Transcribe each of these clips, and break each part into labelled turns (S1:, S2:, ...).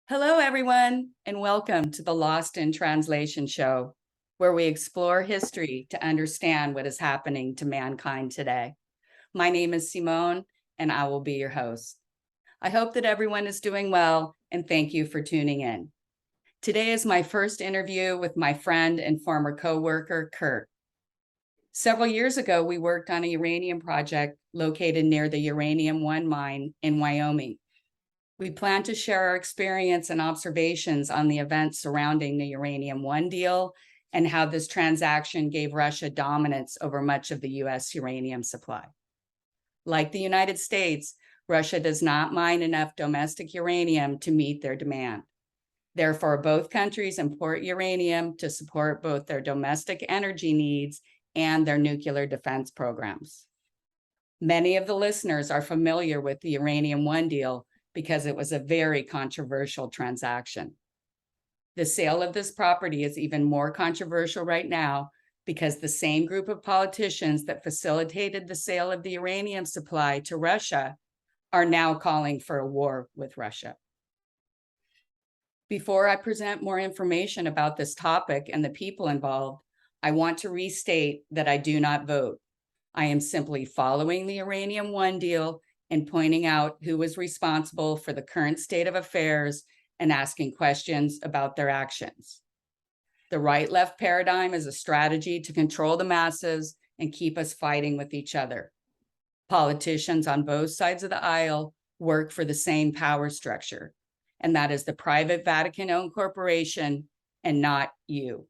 S1: Hello, everyone, and welcome to the Lost in Translation show, where we explore history to understand what is happening to mankind today. My name is Simone, and I will be your host. I hope that everyone is doing well, and thank you for tuning in. Today is my first interview with my friend and former coworker, Kurt. Several years ago, we worked on a uranium project located near the Uranium One mine in Wyoming. We plan to share our experience and observations on the events surrounding the Uranium One deal and how this transaction gave Russia dominance over much of the US uranium supply. Like the United States, Russia does not mine enough domestic uranium to meet their demand. Therefore, both countries import uranium to support both their domestic energy needs and their nuclear defense programs. Many of the listeners are familiar with the Uranium One deal because it was a very controversial transaction. The sale of this property is even more controversial right now because the same group of politicians that facilitated the sale of the uranium supply to Russia are now calling for a war with Russia. Before I present more information about this topic and the people involved, I want to restate that I do not vote. I am simply following the Uranium One deal and pointing out who was responsible for the current state of affairs and asking questions about their actions. The right-left paradigm is a strategy to control the masses and keep us fighting with each other. Politicians on both sides of the aisle work for the same power structure, and that is the private Vatican-owned corporation and not you.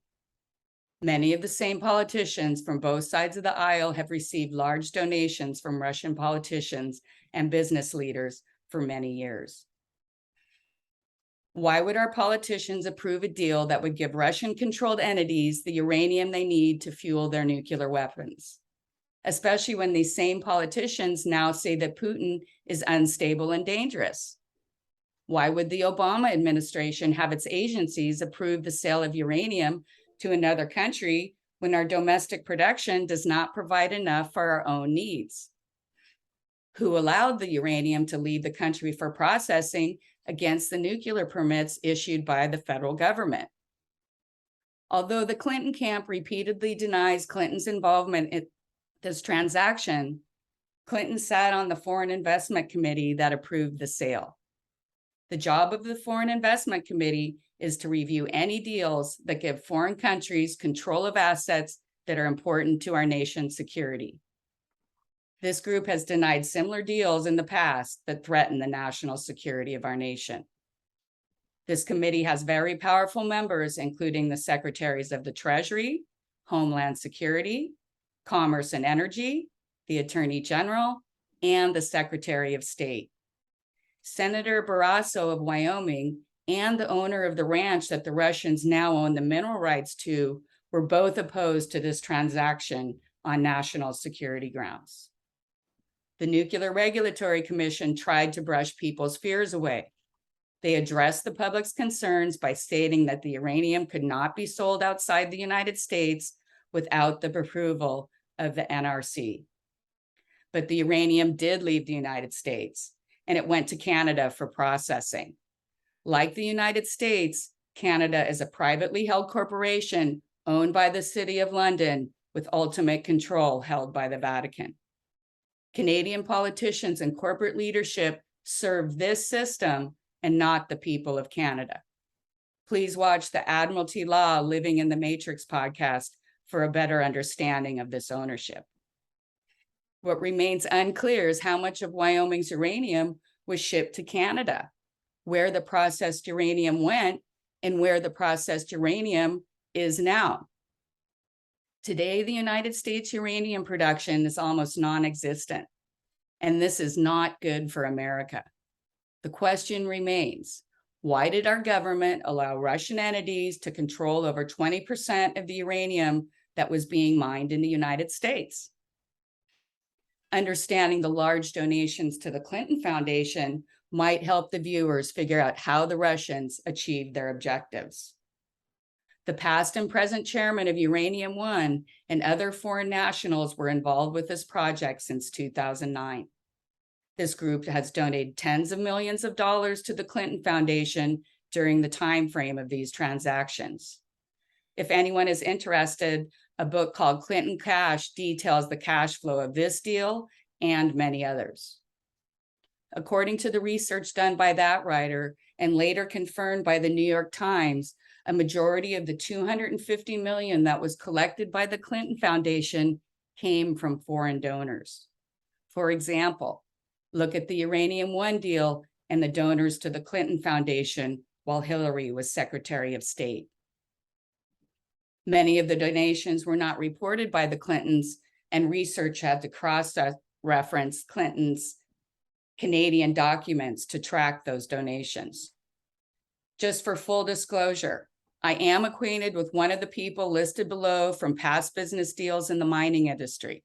S1: Many of the same politicians from both sides of the aisle have received large donations from Russian politicians and business leaders for many years. Why would our politicians approve a deal that would give Russian-controlled entities the uranium they need to fuel their nuclear weapons? Especially when these same politicians now say that Putin is unstable and dangerous. Why would the Obama administration have its agencies approve the sale of uranium to another country when our domestic production does not provide enough for our own needs? Who allowed the uranium to leave the country for processing against the nuclear permits issued by the federal government? Although the Clinton camp repeatedly denies Clinton's involvement in this transaction, Clinton sat on the Foreign Investment Committee that approved the sale. The job of the Foreign Investment Committee is to review any deals that give foreign countries control of assets that are important to our nation's security. This group has denied similar deals in the past that threaten the national security of our nation. This committee has very powerful members, including the Secretaries of the Treasury, Homeland Security, Commerce and Energy, the Attorney General, and the Secretary of State. Senator Barrasso of Wyoming and the owner of the ranch that the Russians now own the mineral rights to were both opposed to this transaction on national security grounds. The Nuclear Regulatory Commission tried to brush people's fears away. They addressed the public's concerns by stating that the uranium could not be sold outside the United States without the approval of the NRC. But the uranium did leave the United States, and it went to Canada for processing. Like the United States, Canada is a privately held corporation owned by the City of London with ultimate control held by the Vatican. Canadian politicians and corporate leadership serve this system and not the people of Canada. Please watch the Admiralty Law Living in the Matrix podcast for a better understanding of this ownership. What remains unclear is how much of Wyoming's uranium was shipped to Canada, where the processed uranium went, and where the processed uranium is now. Today, the United States uranium production is almost non-existent, and this is not good for America. The question remains, why did our government allow Russian entities to control over 20% of the uranium that was being mined in the United States? Understanding the large donations to the Clinton Foundation might help the viewers figure out how the Russians achieved their objectives. The past and present chairman of Uranium One and other foreign nationals were involved with this project since 2009. This group has donated tens of millions of dollars to the Clinton Foundation during the time frame of these transactions. If anyone is interested, a book called Clinton Cash details the cash flow of this deal and many others. According to the research done by that writer and later confirmed by the New York Times, a majority of the $250 million that was collected by the Clinton Foundation came from foreign donors. For example, look at the Uranium One deal and the donors to the Clinton Foundation while Hillary was Secretary of State. Many of the donations were not reported by the Clintons, and research had to cross-reference Clinton's Canadian documents to track those donations. Just for full disclosure, I am acquainted with one of the people listed below from past business deals in the mining industry.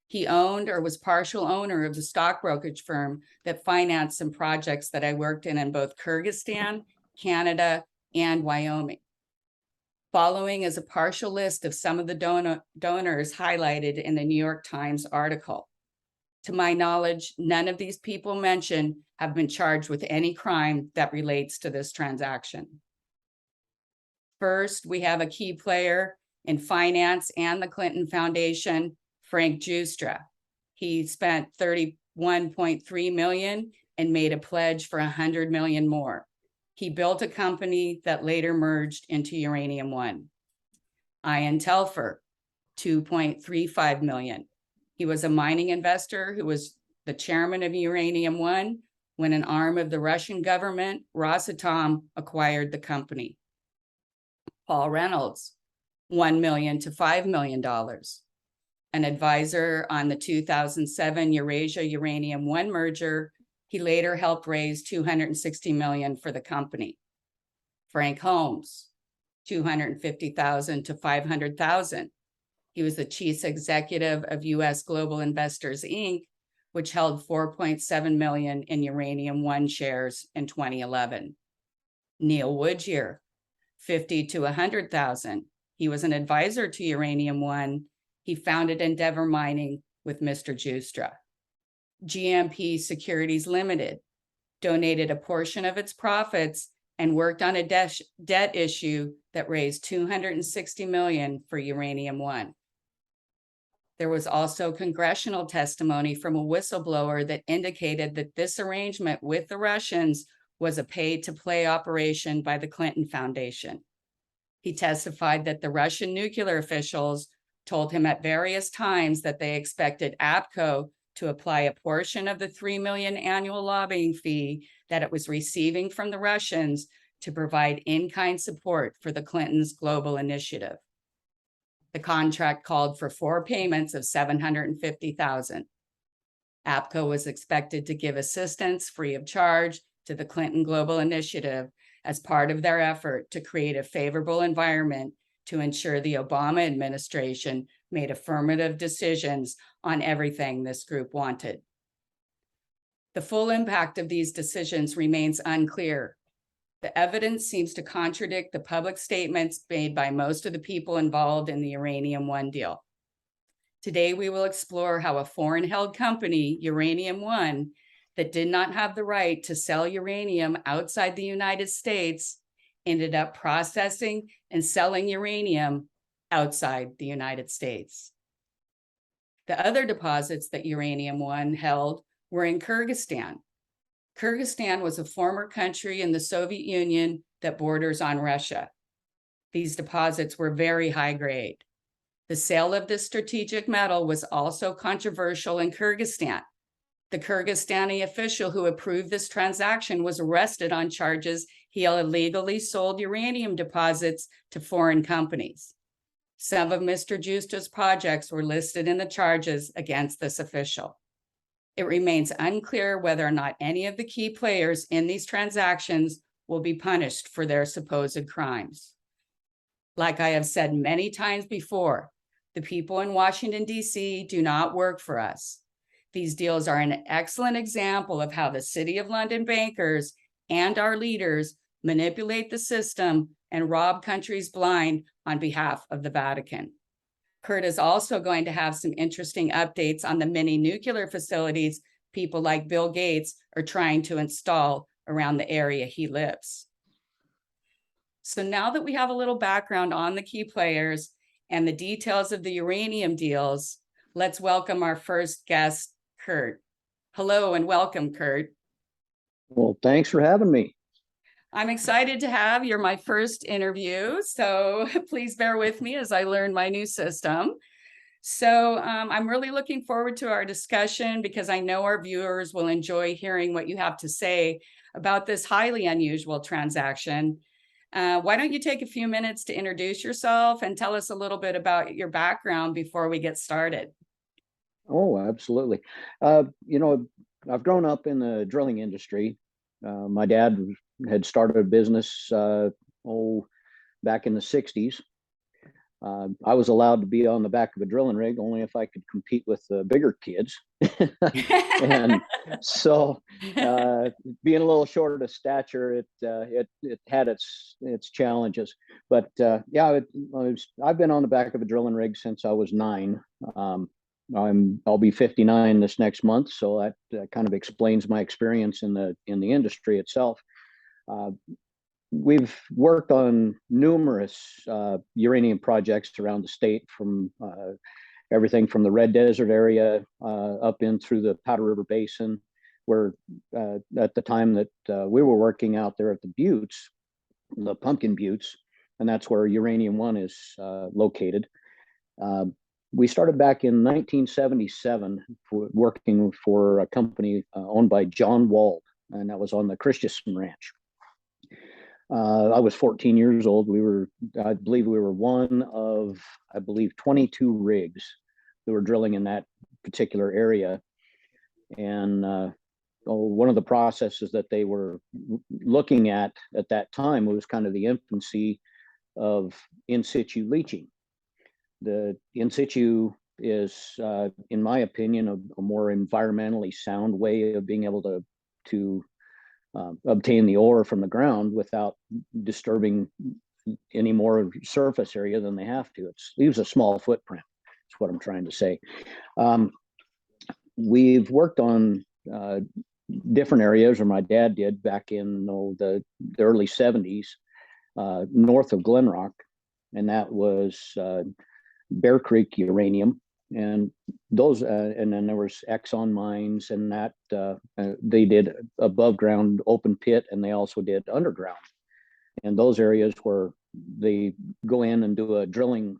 S1: He owned or was partial owner of the stock brokerage firm that financed some projects that I worked in both Kyrgyzstan, Canada, and Wyoming. Following is a partial list of some of the donors highlighted in the New York Times article. To my knowledge, none of these people mentioned have been charged with any crime that relates to this transaction. First, we have a key player in finance and the Clinton Foundation, Frank Giustra. He spent $31.3 million and made a pledge for $100 million more. He built a company that later merged into Uranium One. Ian Telfer, $2.35 million. He was a mining investor who was the chairman of Uranium One when an arm of the Russian government, Rosatom, acquired the company. Paul Reynolds, $1 million to $5 million. An advisor on the 2007 Eurasia Uranium One merger, he later helped raise $260 million for the company. Frank Holmes, $250,000 to $500,000. He was the chief executive of U.S. Global Investors, Inc., which held $4.7 million in Uranium One shares in 2011. Neil Woodyear, $50,000 to $100,000. He was an advisor to Uranium One. He founded Endeavor Mining with Mr. Giustra. GMP Securities Limited donated a portion of its profits and worked on a debt issue that raised $260 million for Uranium One. There was also congressional testimony from a whistleblower that indicated that this arrangement with the Russians was a pay-to-play operation by the Clinton Foundation. He testified that the Russian nuclear officials told him at various times that they expected APCO to apply a portion of the $3 million annual lobbying fee that it was receiving from the Russians to provide in-kind support for the Clintons' global initiative. The contract called for 4 payments of $750,000. APCO was expected to give assistance free of charge to the Clinton Global Initiative as part of their effort to create a favorable environment to ensure the Obama administration made affirmative decisions on everything this group wanted. The full impact of these decisions remains unclear. The evidence seems to contradict the public statements made by most of the people involved in the Uranium One deal. Today, we will explore how a foreign-held company, Uranium One, that did not have the right to sell uranium outside the United States, ended up processing and selling uranium outside the United States. The other deposits that Uranium One held were in Kyrgyzstan. Kyrgyzstan was a former country in the Soviet Union that borders on Russia. These deposits were very high grade. The sale of this strategic metal was also controversial in Kyrgyzstan. The Kyrgyzstani official who approved this transaction was arrested on charges he illegally sold uranium deposits to foreign companies. Some of Mr. Giustra's projects were listed in the charges against this official. It remains unclear whether or not any of the key players in these transactions will be punished for their supposed crimes. Like I have said many times before, the people in Washington, D.C. do not work for us. These deals are an excellent example of how the City of London bankers and our leaders manipulate the system and rob countries blind on behalf of the Vatican. Kurt is also going to have some interesting updates on the mini nuclear facilities people like Bill Gates are trying to install around the area he lives. So now that we have a little background on the key players and the details of the uranium deals, let's welcome our first guest, Kurt. Hello and welcome, Kurt.
S2: Well, thanks for having me.
S1: I'm excited to have you're my first interview, so please bear with me as I learn my new system. So I'm really looking forward to our discussion because I know our viewers will enjoy hearing what you have to say about this highly unusual transaction. Why don't you take a few minutes to introduce yourself and tell us a little bit about your background before we get started?
S2: Oh, absolutely. I've grown up in the drilling industry. My dad had started a business, back in the 60s. I was allowed to be on the back of a drilling rig only if I could compete with the bigger kids. And so, being a little short of stature, it had its challenges. But I've been on the back of a drilling rig since I was 9. I'll be 59 this next month, so that kind of explains my experience in the industry itself. We've worked on numerous uranium projects around the state, from everything from the Red Desert area up in through the Powder River Basin, where at the time that we were working out there at the Buttes, the Pumpkin Buttes, and that's where Uranium One is located. We started back in 1977 working for a company owned by John Wald, and that was on the Christensen Ranch. I was 14 years old. I believe we were one of, 22 rigs that were drilling in that particular area. And one of the processes that they were looking at that time was kind of the infancy of in situ leaching. The in situ is, in my opinion, a more environmentally sound way of being able to obtain the ore from the ground without disturbing any more surface area than they have to. It leaves a small footprint. That's what I'm trying to say. We've worked on different areas, or my dad did, back in the early 70s, north of Glenrock, and that was Bear Creek uranium, and those and then there was Exxon mines, and that they did above ground open pit, and they also did underground. And those areas where they go in and do a drilling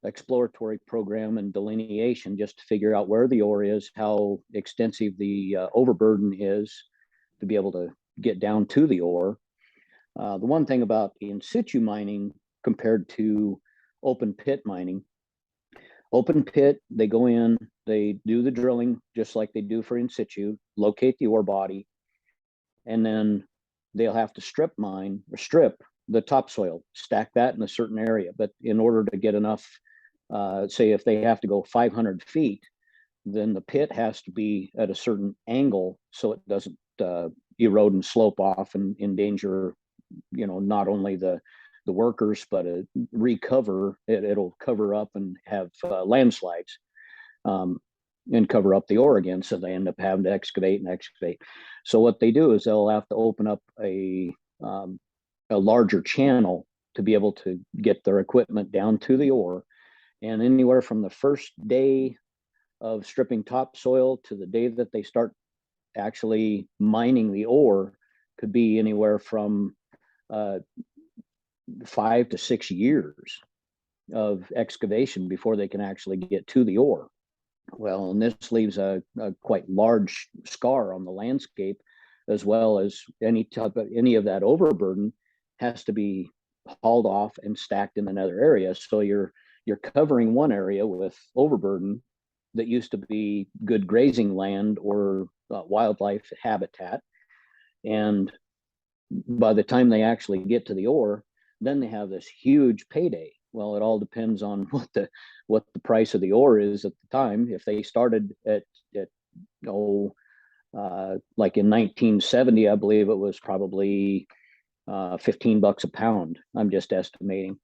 S2: exploratory program and delineation just to figure out where the ore is, how extensive the overburden is, to be able to get down to the ore. The one thing about in situ mining compared to open pit mining, open pit, they go in, they do the drilling just like they do for in situ, locate the ore body, and then they'll have to strip the topsoil, stack that in a certain area. But in order to get enough, say if they have to go 500 feet, then the pit has to be at a certain angle so it doesn't erode and slope off and endanger, not only the workers, but it'll cover up and have landslides, and cover up the ore again. So they end up having to excavate. So what they do is they'll have to open up a larger channel to be able to get their equipment down to the ore. And anywhere from the first day of stripping topsoil to the day that they start actually mining the ore could be anywhere from 5 to 6 years of excavation before they can actually get to the ore. Well, and this leaves a quite large scar on the landscape, as well as any of that overburden has to be hauled off and stacked in another area. So you're covering one area with overburden that used to be good grazing land or wildlife habitat, and by the time they actually get to the ore, then they have this huge payday. Well, it all depends on what the price of the ore is at the time. If they started at like in 1970, I believe it was probably $15 a pound. I'm just estimating.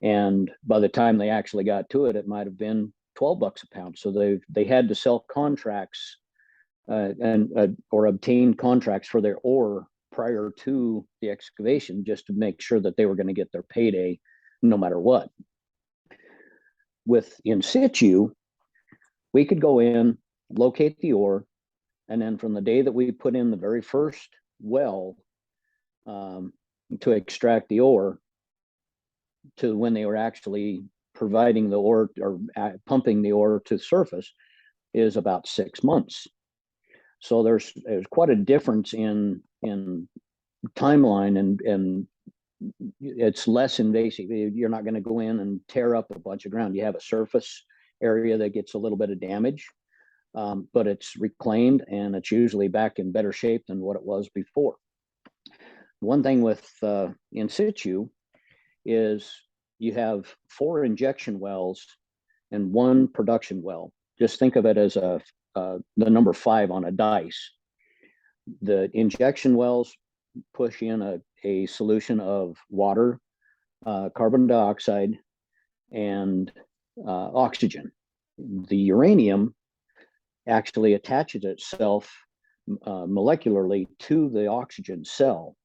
S2: And by the time they actually got to it, it might have been $12 a pound. So they had to sell contracts or obtain contracts for their ore prior to the excavation, just to make sure that they were going to get their payday no matter what. With in situ, we could go in, locate the ore, and then from the day that we put in the very first well to extract the ore to when they were actually providing the ore or pumping the ore to the surface is about 6 months. So there's quite a difference in timeline, and it's less invasive. You're not going to go in and tear up a bunch of ground. You have a surface area that gets a little bit of damage, but it's reclaimed and it's usually back in better shape than what it was before. One thing with in situ is you have 4 injection wells and 1 production well. Just think of it as the number 5 on a dice. The injection wells push in a solution of water, carbon dioxide, and oxygen. The uranium actually attaches itself molecularly to the oxygen cell.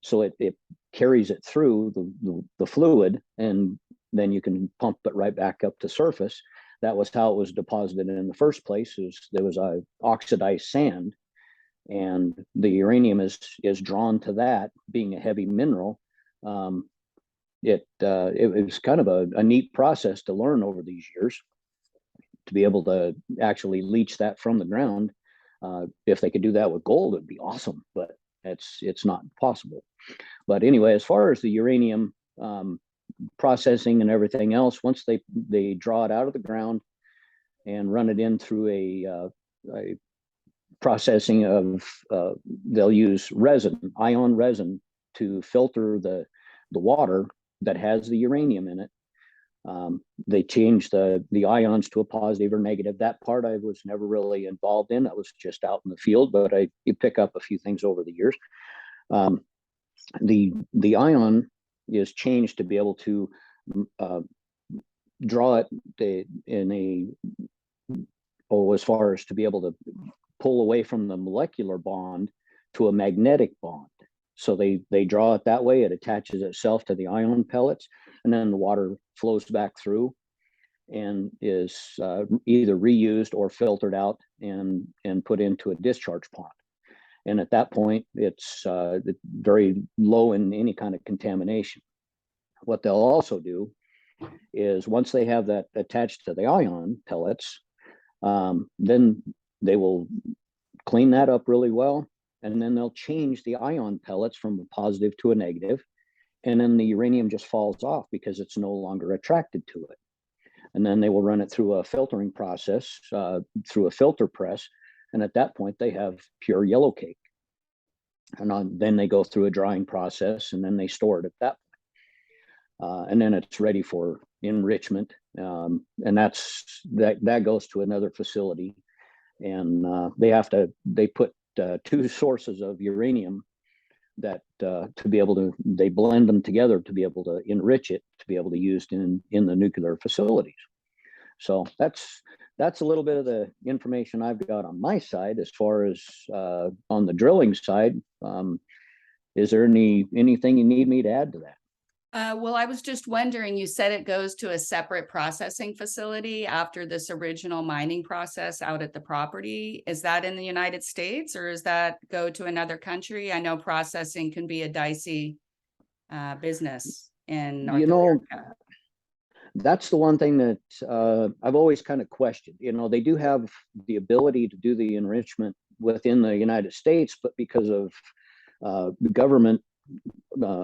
S2: So it carries it through the fluid, and then you can pump it right back up to surface. That was how it was deposited in the first place. There was a oxidized sand, and the uranium is drawn to that, being a heavy mineral. It was kind of a neat process to learn over these years, to be able to actually leach that from the ground. If they could do that with gold, it'd be awesome, but it's not possible. But anyway, as far as the uranium processing and everything else, once they draw it out of the ground and run it in through a processing of they'll use ion resin to filter the water that has the uranium in it. They change the ions to a positive or negative. That part I was never really involved in. I was just out in the field, but you pick up a few things over the years. The ion is changed to be able to draw it as far as to be able to pull away from the molecular bond to a magnetic bond. So they draw it that way. It attaches itself to the ion pellets, and then the water flows back through and is either reused or filtered out and put into a discharge pond. And at that point, it's very low in any kind of contamination. What they'll also do is once they have that attached to the ion pellets, then they will clean that up really well. And then they'll change the ion pellets from a positive to a negative. And then the uranium just falls off because it's no longer attracted to it. And then they will run it through a filtering process, through a filter press. And at that point, they have pure yellow cake. And then they go through a drying process, and then they store it at that point. And then it's ready for enrichment. And that goes to another facility. And they put 2 sources of uranium that to be able to, they blend them together to be able to enrich it, to be able to use in the nuclear facilities. So that's a little bit of the information I've got on my side. As far as on the drilling side, is there anything you need me to add to that?
S1: Well, I was just wondering, you said it goes to a separate processing facility after this original mining process out at the property. Is that in the United States, or does that go to another country? I know processing can be a dicey business in North America.
S2: That's the one thing that I've always kind of questioned. They do have the ability to do the enrichment within the United States, but because of the government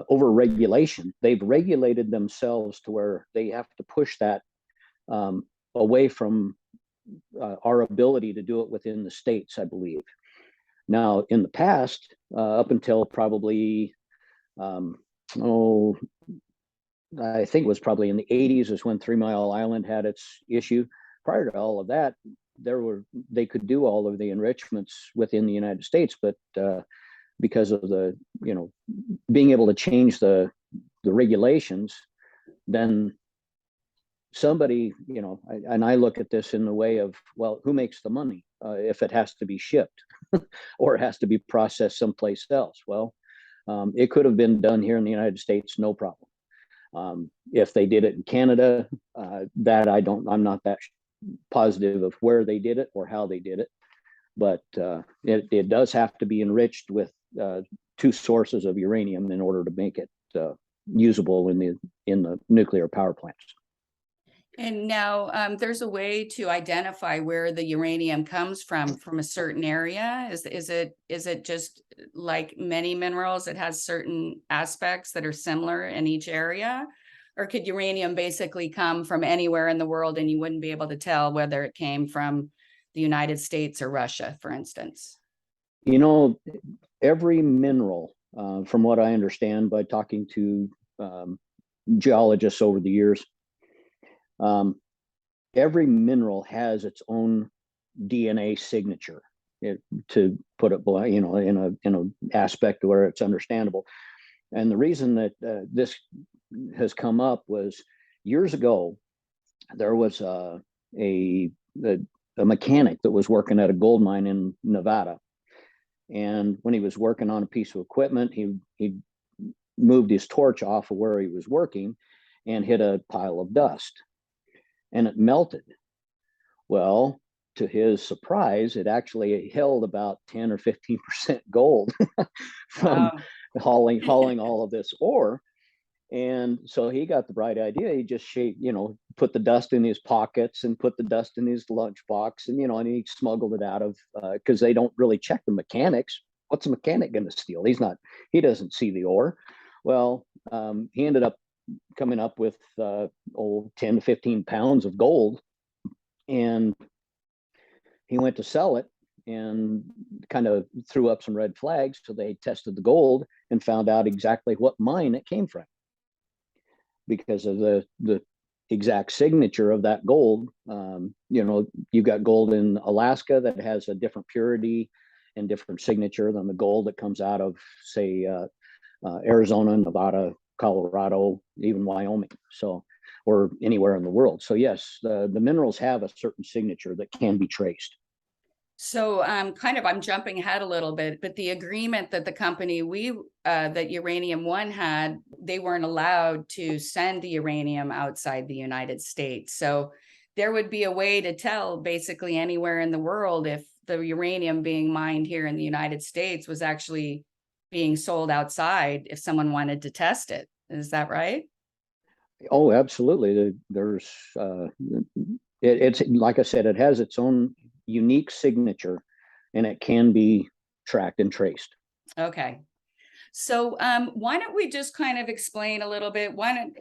S2: over regulation, they've regulated themselves to where they have to push that away from our ability to do it within the states, I believe. Now, in the past, up until probably, I think it was probably in the 80s is when 3 Mile Island had its issue. Prior to all of that, they could do all of the enrichments within the United States, but because of the being able to change the regulations, then somebody and I look at this in the way of, well, who makes the money if it has to be shipped or it has to be processed someplace else? Well, It could have been done here in the United States, no problem. If they did it in Canada, that I'm not that positive of where they did it or how they did it. But it does have to be enriched with two sources of uranium in order to make it usable in the nuclear power plants.
S1: And now there's a way to identify where the uranium comes from a certain area. Is it just like many minerals, it has certain aspects that are similar in each area? Or could uranium basically come from anywhere in the world and you wouldn't be able to tell whether it came from the United States or Russia, for instance?
S2: Every mineral, from what I understand by talking to geologists over the years, every mineral has its own DNA signature, to put it, in an aspect where it's understandable. And the reason that this has come up was years ago, there was a mechanic that was working at a gold mine in Nevada. And when he was working on a piece of equipment, he moved his torch off of where he was working and hit a pile of dust, and it melted. Well, to his surprise, it actually held about 10 or 15% gold from hauling all of this ore. And so he got the bright idea. He just put the dust in his pockets and put the dust in his lunchbox, and and he smuggled it out of, because they don't really check the mechanics. What's a mechanic going to steal? He doesn't see the ore. Well, he ended up coming up with 10 to 15 pounds of gold, and he went to sell it and kind of threw up some red flags. So they tested the gold and found out exactly what mine it came from, because of the exact signature of that gold. You've got gold in Alaska that has a different purity and different signature than the gold that comes out of, say, Arizona, Nevada, Colorado, even Wyoming, or anywhere in the world. So yes, the minerals have a certain signature that can be traced.
S1: So I'm jumping ahead a little bit, but the agreement that the company that Uranium One had, they weren't allowed to send the uranium outside the United States. So there would be a way to tell basically anywhere in the world if the uranium being mined here in the United States was actually being sold outside if someone wanted to test it. Is that right?
S2: Oh, absolutely. There's it's like I said, it has its own unique signature, and it can be tracked and traced.
S1: Okay. So why don't we just kind of explain a little bit? Why don't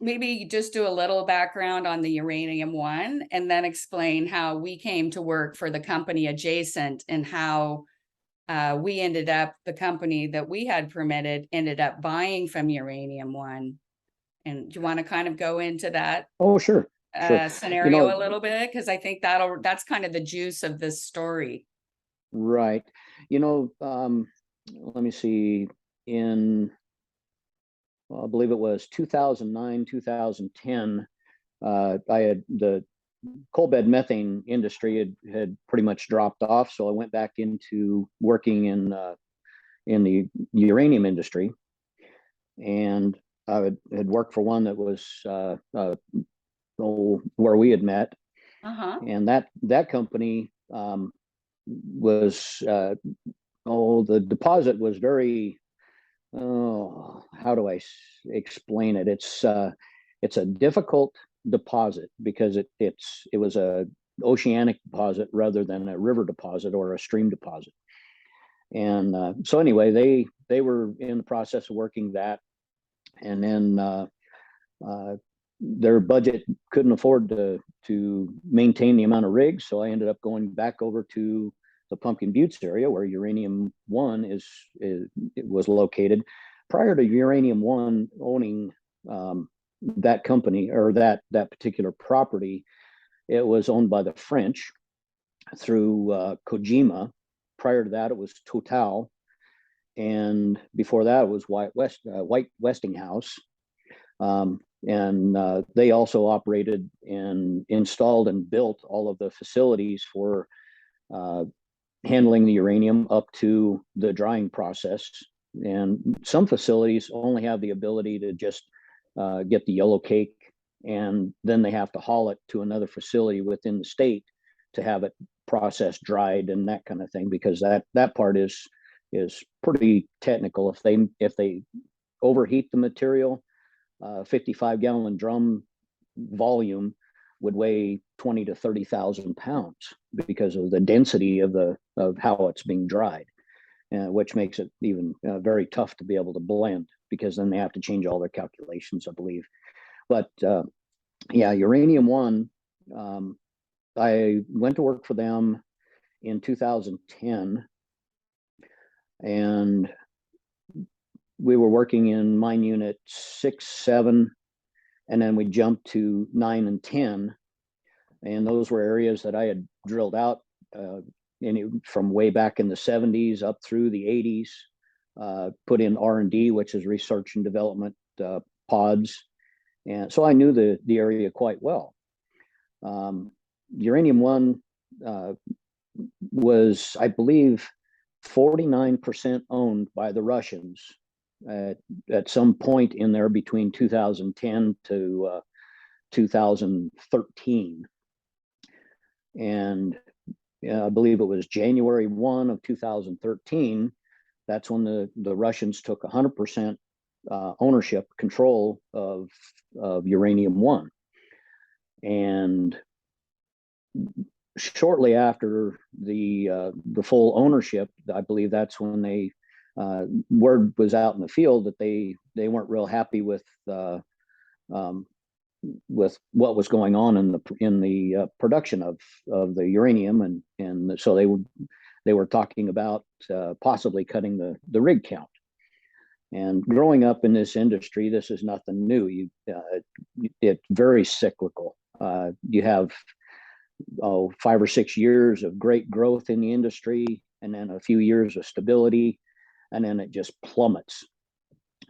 S1: maybe just do a little background on the Uranium One, and then explain how we came to work for the company adjacent, and how the company that we had permitted ended up buying from Uranium One. And do you want to kind of go into that
S2: Oh, sure.
S1: scenario a little bit? Because I think that's kind of the juice of this story.
S2: Right. Let me see. I believe it was 2009, 2010, the coal bed methane industry had pretty much dropped off. So I went back into working in the uranium industry, and I had worked for one that was where we had met. And that company was the deposit was very, how do I explain it? It's a difficult deposit because it was a oceanic deposit rather than a river deposit or a stream deposit. And so anyway, they were in the process of working that, and then their budget couldn't afford to maintain the amount of rigs, so I ended up going back over to the Pumpkin Buttes area where Uranium One was located. Prior to Uranium One owning that company, or that particular property, it was owned by the French through Kojima. Prior to that, it was Total, and before that, it was White Westinghouse. And they also operated and installed and built all of the facilities for handling the uranium up to the drying process And some facilities only have the ability to just get the yellow cake, and then they have to haul it to another facility within the state to have it processed, dried, and that kind of thing, because that part is pretty technical. If they overheat the material, 55-gallon drum volume would weigh 20 to 30,000 pounds because of the density of how it's being dried, which makes it even very tough to be able to blend, because then they have to change all their calculations, I believe. But yeah, Uranium One, I went to work for them in 2010, and we were working in mine unit 6, 7, and then we jumped to 9 and 10. And those were areas that I had drilled out from way back in the 70s up through the 80s, put in R&D, which is research and development pods. And so I knew the area quite well. Uranium One was, I believe, 49% owned by the Russians at some point in there between 2010 to 2013. And I believe it was January 1 of 2013. That's when the Russians took 100% ownership, control of Uranium One. And shortly after the full ownership, I believe that's when word was out in the field that they weren't real happy with what was going on in the production of the uranium, and so they were talking about possibly cutting the rig count. And growing up in this industry, this is nothing new. It's very cyclical. You have 5 or 6 years of great growth in the industry, and then a few years of stability, and then it just plummets.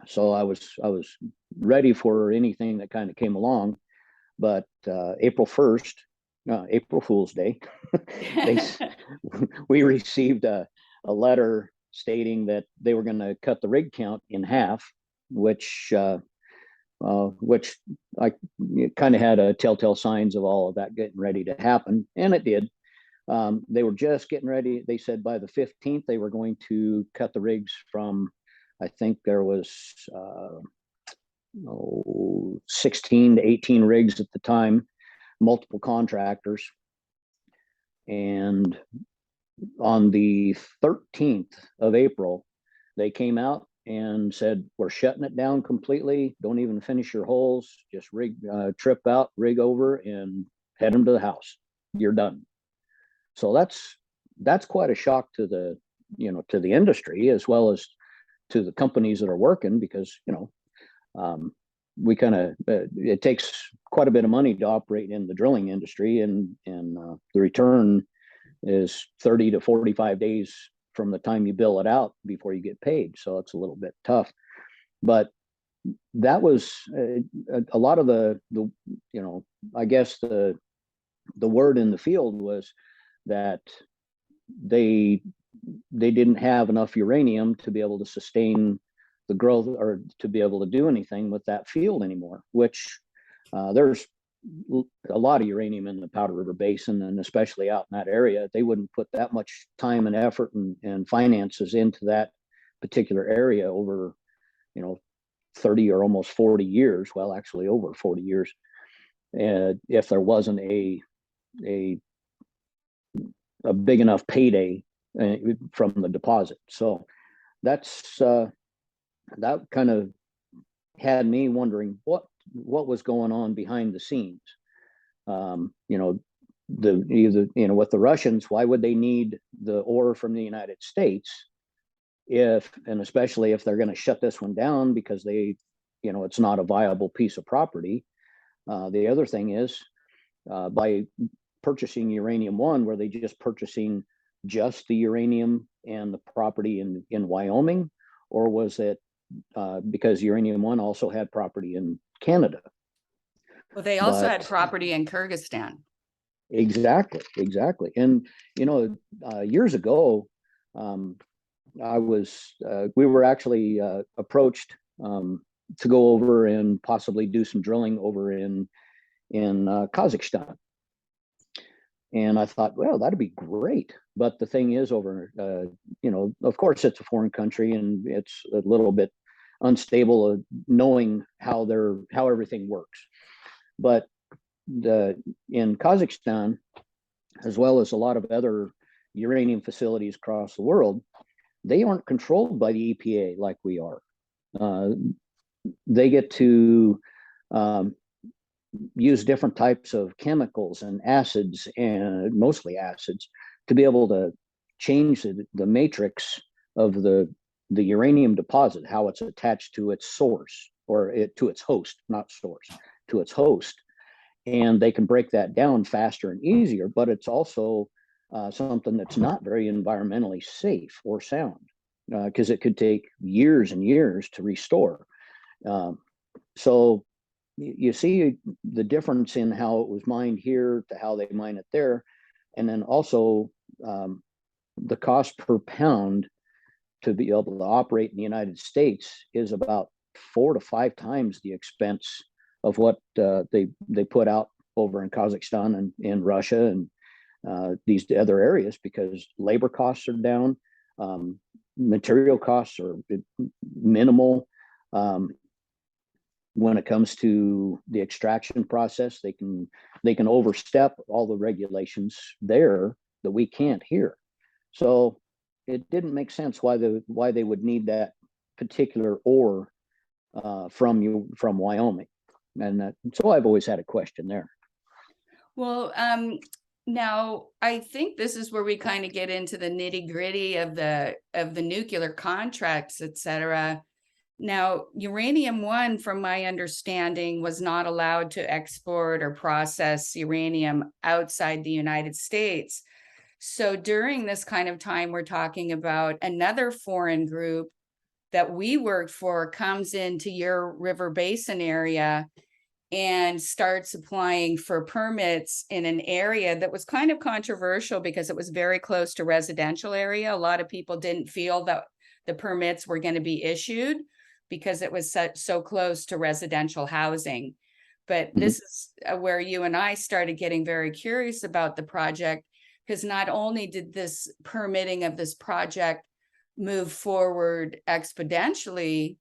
S2: So I was ready for anything that kind of came along, but April 1st, April Fool's Day, we received a letter stating that they were going to cut the rig count in half, which I kind of had a telltale signs of all of that getting ready to happen, and it did. They were just getting ready. They said by the 15th they were going to cut the rigs from, I think there was 16 to 18 rigs at the time, multiple contractors. And on the 13th of April, they came out and said, we're shutting it down completely. Don't even finish your holes. Just trip out, rig over, and head them to the house. You're done. So that's quite a shock to the industry, as well as to the companies that are working, because we kind of it takes quite a bit of money to operate in the drilling industry, and the return is 30 to 45 days from the time you bill it out before you get paid. So it's a little bit tough. But that was a lot of the I guess the word in the field was that they didn't have enough uranium to be able to sustain the growth or to be able to do anything with that field anymore, which there's a lot of uranium in the Powder River Basin, and especially out in that area. They wouldn't put that much time and effort and finances into that particular area over 30 or almost 40 years. Well, actually over 40 years, if there wasn't a big enough payday from the deposit. So that's that kind of had me wondering what was going on behind the scenes. With the Russians, why would they need the ore from the United States and especially if they're going to shut this one down because it's not a viable piece of property. The other thing is, by purchasing Uranium One, were they just purchasing just the uranium and the property in Wyoming, or was it because Uranium One also had property in Canada?
S1: Well, they also had property in Kyrgyzstan.
S2: Exactly. And years ago, we were actually approached to go over and possibly do some drilling over in Kazakhstan. And I thought, well, that'd be great. But the thing is, of course, it's a foreign country and it's a little bit unstable knowing how everything works. But in Kazakhstan, as well as a lot of other uranium facilities across the world, they aren't controlled by the EPA like we are. They get to use different types of chemicals and acids, and mostly acids, to be able to change the matrix of the uranium deposit, how it's attached to its source, or to its host, not source, to its host. And they can break that down faster and easier, but it's also something that's not very environmentally safe or sound, because it could take years and years to restore. So you see the difference in how it was mined here to how they mine it there. And then also the cost per pound to be able to operate in the United States is about 4 to 5 times the expense of what they put out over in Kazakhstan and in Russia and these other areas, because labor costs are down, material costs are minimal. When it comes to the extraction process, they can overstep all the regulations there that we can't here. So it didn't make sense why they would need that particular ore from Wyoming, and so I've always had a question there.
S1: Well, now I think this is where we kind of get into the nitty gritty of the nuclear contracts, et cetera. Now, Uranium One, from my understanding, was not allowed to export or process uranium outside the United States. So during this kind of time, we're talking about another foreign group that we worked for comes into your river basin area and starts applying for permits in an area that was kind of controversial because it was very close to residential area. A lot of people didn't feel that the permits were going to be issued because it was so close to residential housing. But this is where you and I started getting very curious about the project, because not only did this permitting of this project move forward exponentially,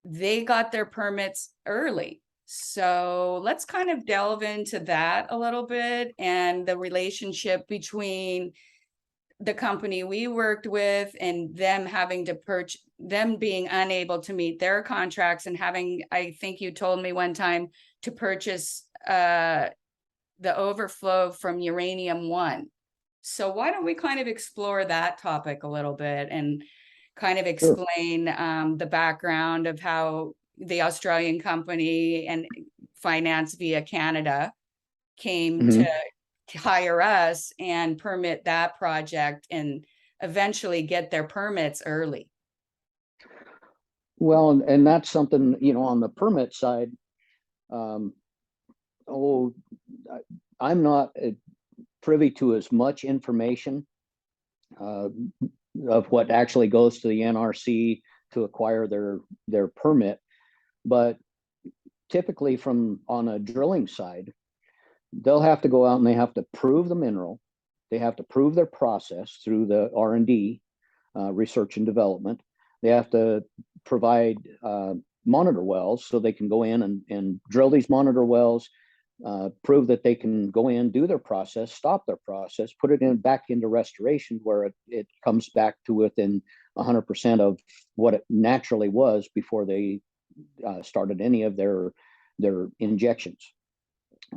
S1: they got their permits early. So let's kind of delve into that a little bit, and the relationship between the company we worked with and them having to them being unable to meet their contracts and having, I think you told me one time, to purchase the overflow from Uranium One. So why don't we kind of explore that topic a little bit and kind of explain the background of how the Australian company and finance via Canada came to hire us and permit that project and eventually get their permits early.
S2: Well, and that's something, on the permit side, I'm not privy to as much information of what actually goes to the NRC to acquire their permit. But typically on a drilling side, they'll have to go out and they have to prove the mineral. They have to prove their process through the R&D, research and development. They have to provide monitor wells so they can go in and drill these monitor wells, prove that they can go in, do their process, stop their process, put it back into restoration where it comes back to within 100% of what it naturally was before they started any of their injections.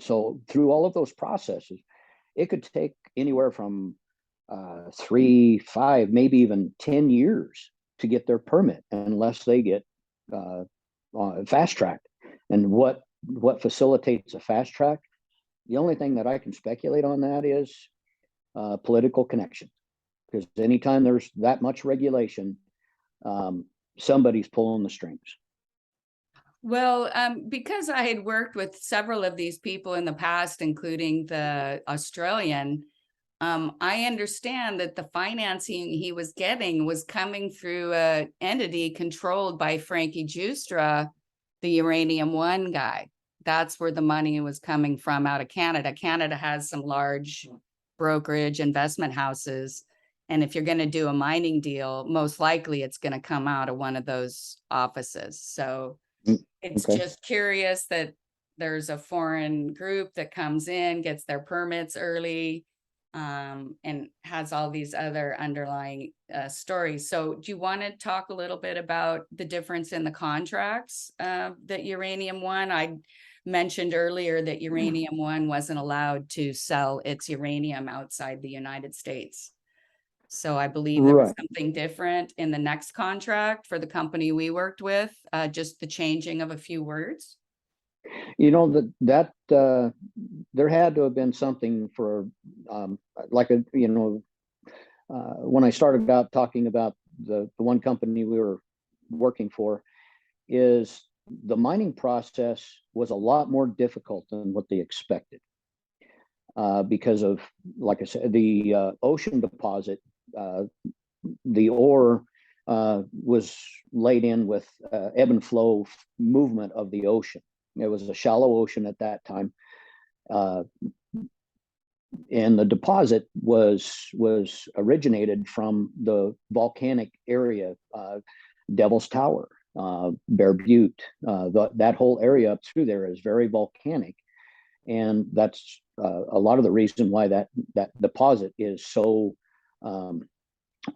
S2: So through all of those processes, it could take anywhere from 3, 5, maybe even 10 years to get their permit unless they get fast tracked. And what facilitates a fast track? The only thing that I can speculate on that is political connection, because anytime there's that much regulation, somebody's pulling the strings.
S1: Well, because I had worked with several of these people in the past, including the Australian, I understand that the financing he was getting was coming through a entity controlled by Frankie Giustra, the Uranium One guy. That's where the money was coming from out of Canada. Canada has some large brokerage investment houses. And if you're going to do a mining deal, most likely it's going to come out of one of those offices. So it's
S2: Okay.
S1: just curious that there's a foreign group that comes in, gets their permits early, and has all these other underlying stories. So do you want to talk a little bit about the difference in the contracts that Uranium One? I mentioned earlier that Uranium One wasn't allowed to sell its uranium outside the United States. So I believe there was
S2: Right.
S1: something different in the next contract for the company we worked with, just the changing of a few words.
S2: You know, there had to have been something for like a, you know, when I started out talking about the one company we were working for, is the mining process was a lot more difficult than what they expected because of, like I said, the ocean deposit. The ore was laid in with ebb and flow movement of the ocean. It was a shallow ocean at that time. And the deposit was originated from the volcanic area, Devil's Tower, Bear Butte. That whole area up through there is very volcanic, and that's a lot of the reason why that deposit is so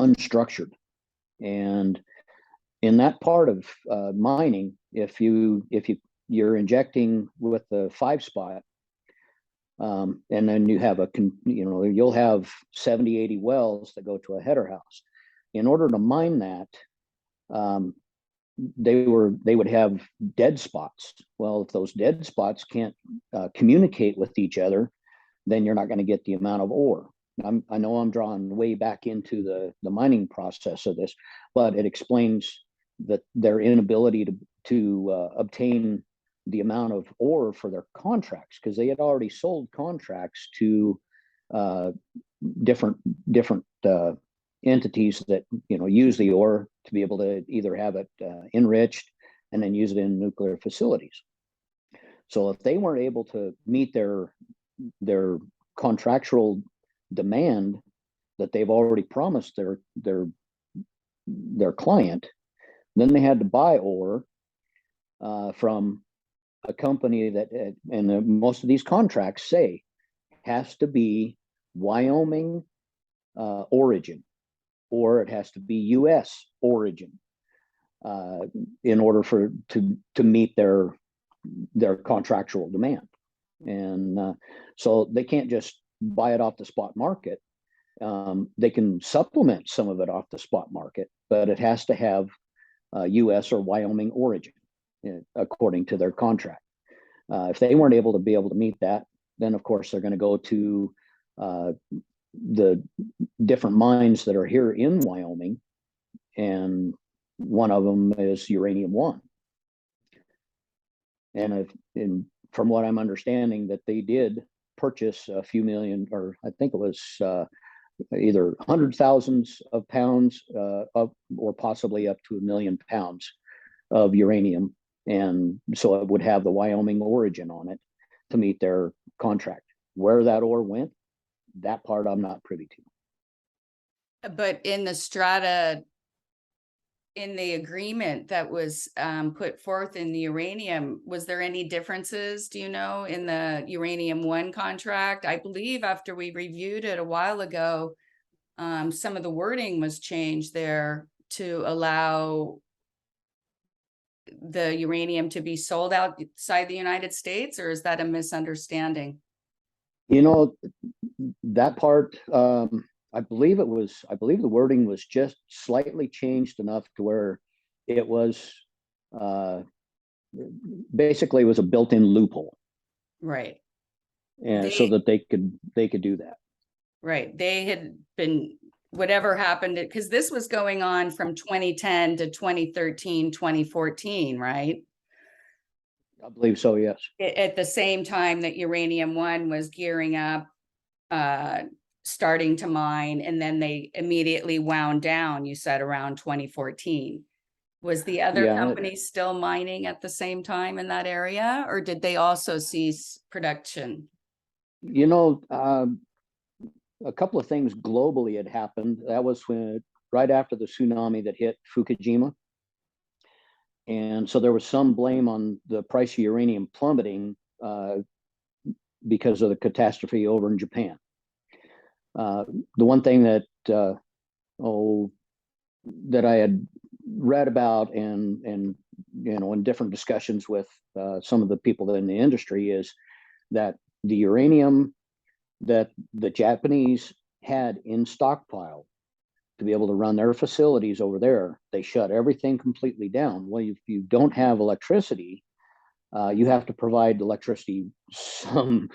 S2: unstructured. And in that part of mining, if you're injecting with the 5-spot, and then you have you'll have 70, 80 wells that go to a header house. In order to mine that, they would have dead spots. Well, if those dead spots can't communicate with each other, then you're not going to get the amount of ore. I know I'm drawing way back into the mining process of this, but it explains that their inability to obtain the amount of ore for their contracts, because they had already sold contracts to different entities that use the ore to be able to either have it enriched and then use it in nuclear facilities. So if they weren't able to meet their contractual demand that they've already promised their client, then they had to buy ore from a company that, and most of these contracts say, has to be Wyoming origin, or it has to be U.S. origin in order to meet their contractual demand. And so they can't just buy it off the spot market. They can supplement some of it off the spot market, but it has to have U.S. or Wyoming origin according to their contract. If they weren't able to meet that, then of course they're going to go to the different mines that are here in Wyoming, and one of them is Uranium One. And from what I'm understanding, that they did purchase a few million, or I think it was either hundred thousands of pounds up, or possibly up to 1 million pounds of uranium. And so it would have the Wyoming origin on it to meet their contract. Where that ore went, that part I'm not privy to.
S1: But in the strata, in the agreement that was put forth in the uranium, was there any differences, do you know, in the Uranium One contract? I believe after we reviewed it a while ago, some of the wording was changed there to allow the uranium to be sold outside the United States, or is that a misunderstanding?
S2: That part, I believe the wording was just slightly changed enough to where it was basically it was a built-in loophole.
S1: Right.
S2: And so that they could do that.
S1: Right. They had been, whatever happened, because this was going on from 2010 to 2013, 2014, right?
S2: I believe so, yes.
S1: At the same time that Uranium One was gearing up starting to mine, and then they immediately wound down, you said around 2014. Was the other
S2: Yeah,
S1: company still mining at the same time in that area, or did they also cease production?
S2: you know, a couple of things globally had happened. That was when right after the tsunami that hit Fukushima. And so there was some blame on the price of uranium plummeting because of the catastrophe over in Japan. The one thing that that I had read about and in different discussions with some of the people in the industry is that the uranium that the Japanese had in stockpile to be able to run their facilities over there, they shut everything completely down. Well, if you don't have electricity, you have to provide electricity some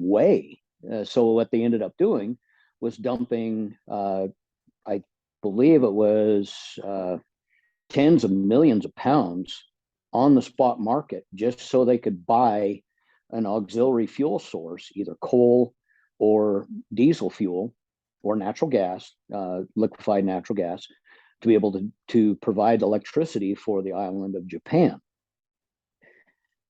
S2: way. So what they ended up doing was dumping, I believe it was tens of millions of pounds on the spot market just so they could buy an auxiliary fuel source, either coal or diesel fuel or natural gas, liquefied natural gas, to be able to provide electricity for the island of Japan.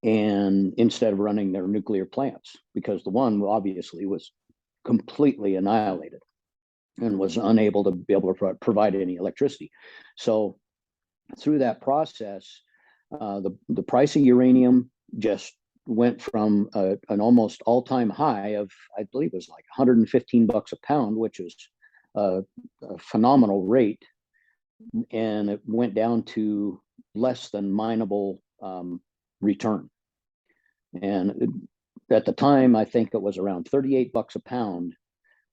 S2: And instead of running their nuclear plants, because the one obviously was completely annihilated and was unable to be able to provide any electricity. So through that process, the price of uranium just went from an almost all-time high of, I believe it was like $115 a pound, which is a phenomenal rate, and it went down to less than mineable return. And at the time, I think it was around $38 a pound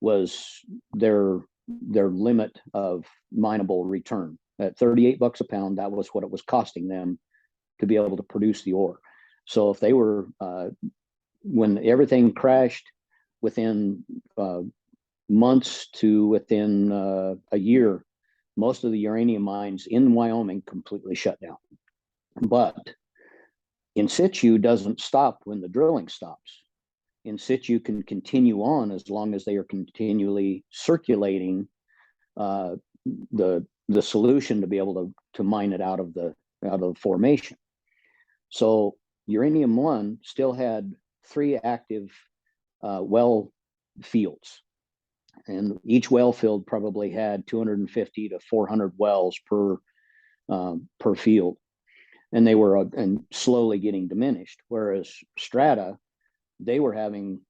S2: was their limit of mineable return. At $38 a pound, that was what it was costing them to be able to produce the ore. So if they were, when everything crashed within months to within a year, most of the uranium mines in Wyoming completely shut down. But in situ doesn't stop when the drilling stops. In situ can continue on as long as they are continually circulating the solution to be able to mine it out of the formation. So Uranium One still had 3 active well fields, and each well field probably had 250 to 400 wells per field, and they were and slowly getting diminished. Whereas Strata, they were having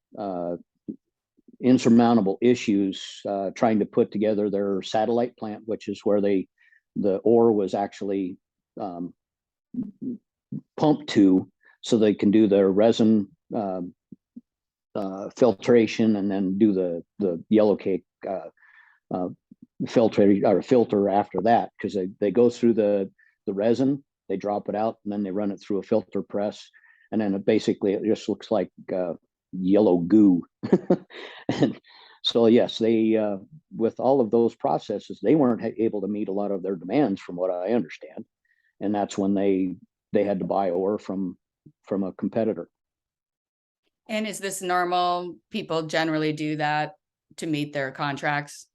S2: insurmountable issues trying to put together their satellite plant, which is where the ore was actually pumped to, so they can do their resin filtration and then do the yellow cake filter after that, because they go through the resin, they drop it out, and then they run it through a filter press, and then it just looks like yellow goo. And so yes, they with all of those processes, they weren't able to meet a lot of their demands, from what I understand, and that's when they had to buy ore from a competitor.
S1: And is this normal? People generally do that to meet their contracts?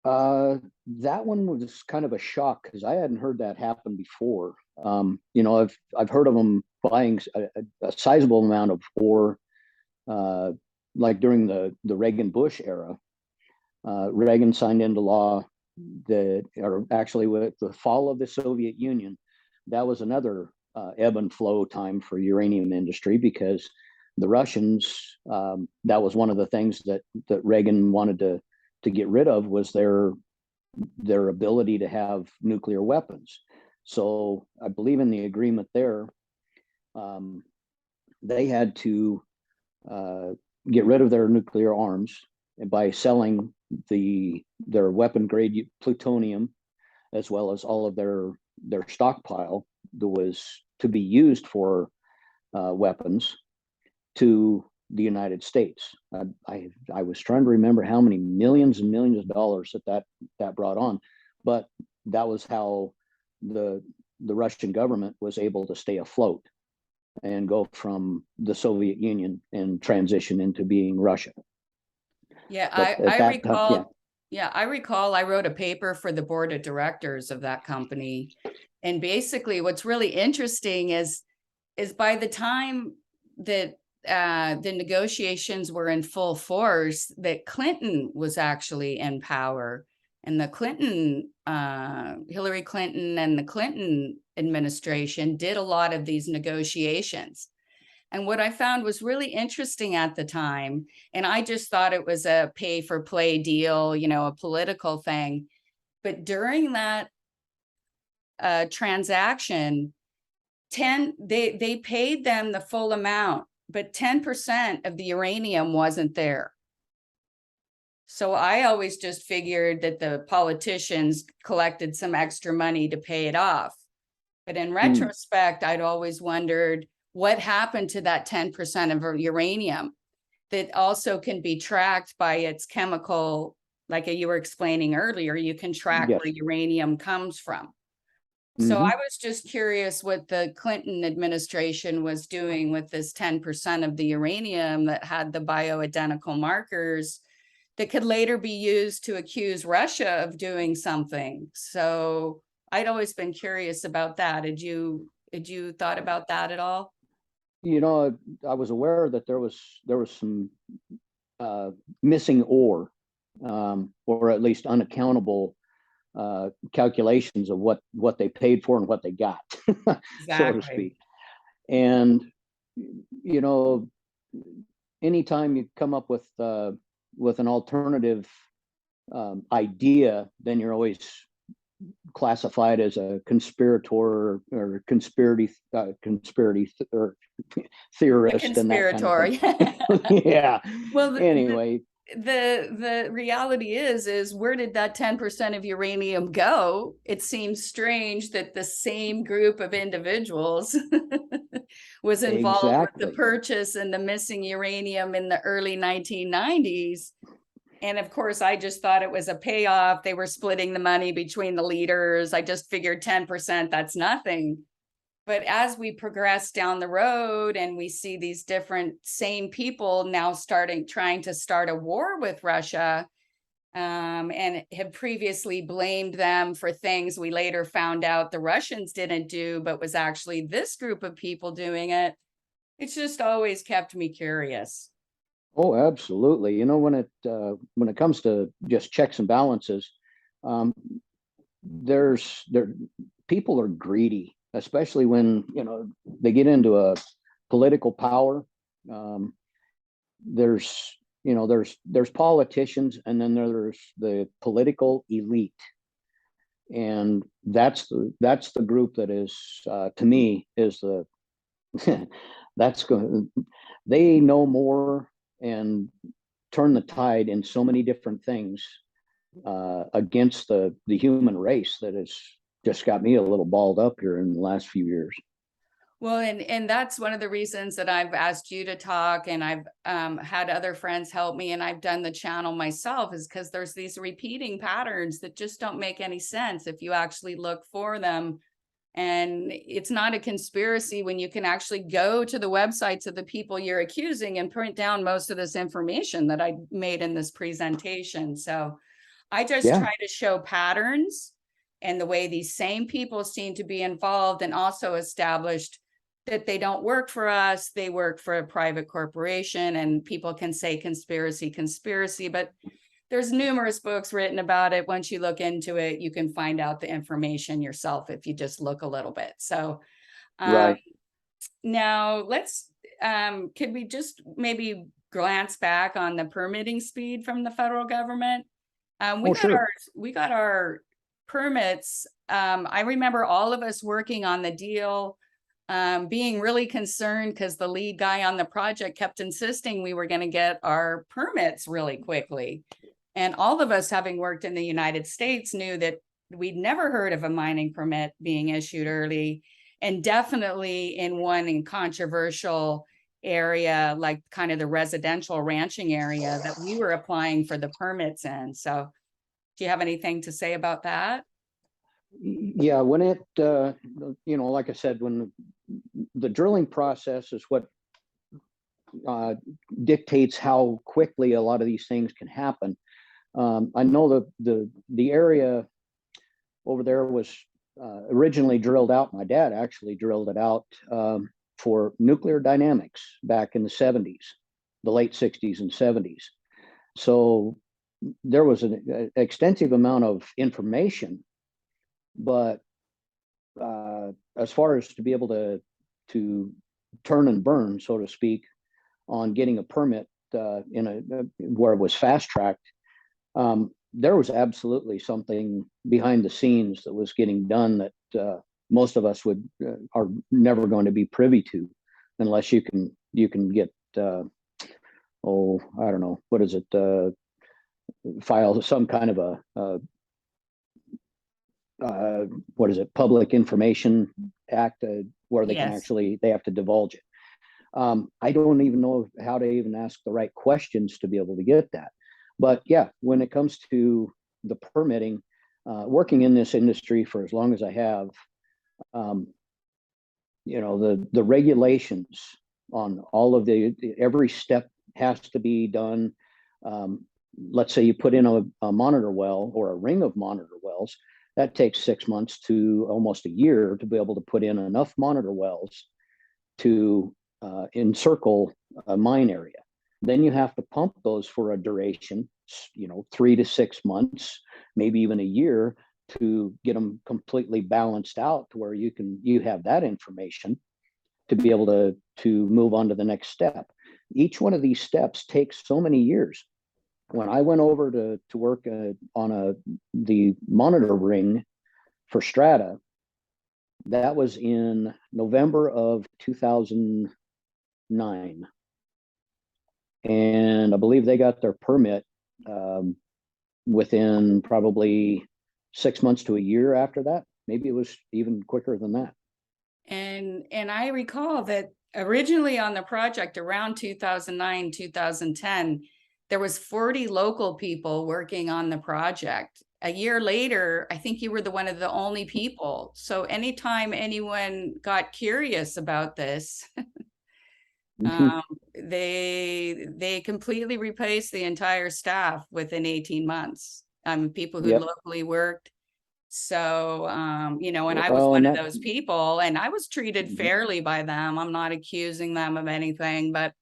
S2: That one was kind of a shock because I hadn't heard that happen before. I've heard of them buying a sizable amount of ore, like during the Reagan Bush era. Reagan signed into law or actually with the fall of the Soviet Union, that was another ebb and flow time for uranium industry, because the Russians, that was one of the things that Reagan wanted to get rid of, was their ability to have nuclear weapons. So I believe in the agreement there, they had to get rid of their nuclear arms by selling their weapon grade plutonium, as well as all of their stockpile that was to be used for weapons, to the United States. I was trying to remember how many millions and millions of dollars that brought on, but that was how the Russian government was able to stay afloat and go from the Soviet Union and transition into being Russia.
S1: Yeah,
S2: But at
S1: I
S2: that time, yeah.
S1: recall, yeah, I recall I wrote a paper for the board of directors of that company. And basically what's really interesting is by the time that the negotiations were in full force, that Clinton was actually in power. And the Hillary Clinton and the Clinton administration did a lot of these negotiations. And what I found was really interesting at the time, and I just thought it was a pay for play deal, you know, a political thing. But during that transaction, they paid them the full amount, but 10% of the uranium wasn't there. So I always just figured that the politicians collected some extra money to pay it off. But in retrospect, I'd always wondered what happened to that 10% of uranium that also can be tracked by its chemical, like you were explaining earlier, you can track
S2: Yes.
S1: where uranium comes from. So
S2: Mm-hmm.
S1: I was just curious what the Clinton administration was doing with this 10% of the uranium that had the bioidentical markers that could later be used to accuse Russia of doing something. So I'd always been curious about that. Had you thought about that at all?
S2: You know, I was aware that there was some missing ore, or at least unaccountable calculations of what they paid for and what they got, so to
S1: Exactly.
S2: speak. And you know, anytime you come up with an alternative idea, then you're always classified as a conspirator or conspiracy or
S1: A
S2: theorist and that kind of thing.
S1: conspirator.
S2: Yeah.
S1: Well,
S2: Anyway,
S1: the reality is where did that 10% of uranium go? It seems strange that the same group of individuals was involved with the
S2: exactly.
S1: purchase and the missing uranium in the early 1990s. And of course, I just thought it was a payoff. They were splitting the money between the leaders. I just figured 10%, that's nothing. But as we progress down the road and we see these different same people now trying to start a war with Russia, and have previously blamed them for things we later found out the Russians didn't do, but was actually this group of people doing it, it's just always kept me curious.
S2: Oh, absolutely. You know, when it comes to just checks and balances, um, there people are greedy, especially when they get into a political power. Um, there's there's politicians, and then there's the political elite, and that's the group that is, to me, is the that's going. They know more and turn the tide in so many different things against the human race that has just got me a little balled up here in the last few years.
S1: Well, and that's one of the reasons that I've asked you to talk, and I've had other friends help me, and I've done the channel myself, is because there's these repeating patterns that just don't make any sense if you actually look for them. And it's not a conspiracy when you can actually go to the websites of the people you're accusing and print down most of this information that I made in this presentation. So I just
S2: Yeah.
S1: try to show patterns and the way these same people seem to be involved, and also established that they don't work for us, they work for a private corporation. And people can say conspiracy, but there's numerous books written about it. Once you look into it, you can find out the information yourself if you just look a little bit. So
S2: Right.
S1: now could we just maybe glance back on the permitting speed from the federal government?
S2: Oh, sure.
S1: We got our permits. I remember all of us working on the deal, being really concerned because the lead guy on the project kept insisting we were going to get our permits really quickly. And all of us, having worked in the United States, knew that we'd never heard of a mining permit being issued early, and definitely in one controversial area, like kind of the residential ranching area that we were applying for the permits in. So do you have anything to say about that?
S2: Yeah, when it like I said, when the drilling process is what dictates how quickly a lot of these things can happen. I know the area over there was originally drilled out. My dad actually drilled it out for nuclear dynamics back in the 70s, the late 60s and 70s. So there was an extensive amount of information, but as far as to be able to turn and burn, so to speak, on getting a permit where it was fast tracked, there was absolutely something behind the scenes that was getting done that most of us are never going to be privy to, unless you can get I don't know, what is it, file some kind of what is it, Public Information Act, where they can
S1: Yes.
S2: actually, they have to divulge it. I don't even know how to even ask the right questions to be able to get that. But yeah, when it comes to the permitting, working in this industry for as long as I have, the regulations on all of every step has to be done. Let's say you put in a monitor well or a ring of monitor wells, that takes 6 months to almost a year to be able to put in enough monitor wells to encircle a mine area. Then you have to pump those for a duration, 3 to 6 months, maybe even a year, to get them completely balanced out to where you have that information to be able to move on to the next step. Each one of these steps takes so many years. When I went over to work on the monitor ring for Strata, that was in November of 2009. And I believe they got their permit within probably 6 months to a year after that. Maybe it was even quicker than that.
S1: And I recall that originally on the project around 2009, 2010, there was 40 local people working on the project. A year later, I think you were one of the only people. So anytime anyone got curious about this, they completely replaced the entire staff within 18 months. People who
S2: Yep.
S1: locally worked. So, and I was one of those people, and I was treated fairly by them. I'm not accusing them of anything, but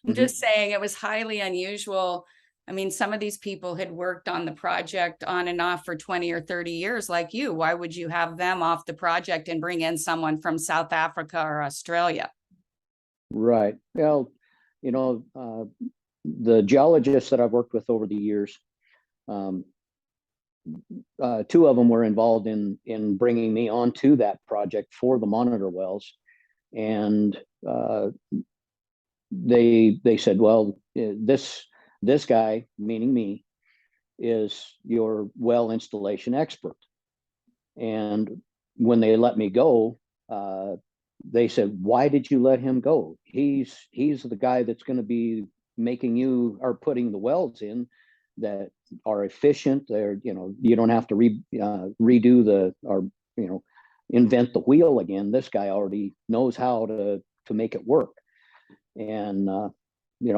S1: I'm just saying it was highly unusual. I mean, some of these people had worked on the project on and off for 20 or 30 years like you. Why would you have them off the project and bring in someone from South Africa or Australia?
S2: Right. Well, the geologists that I've worked with over the years, 2 of them were involved in bringing me onto that project for the monitor wells, and they said, well, this guy, meaning me, is your well installation expert. And when they let me go, they said, why did you let him go? He's the guy that's going to be making you or putting the wells in that are efficient. They're, you don't have to redo invent the wheel again. This guy already knows how to make it work. And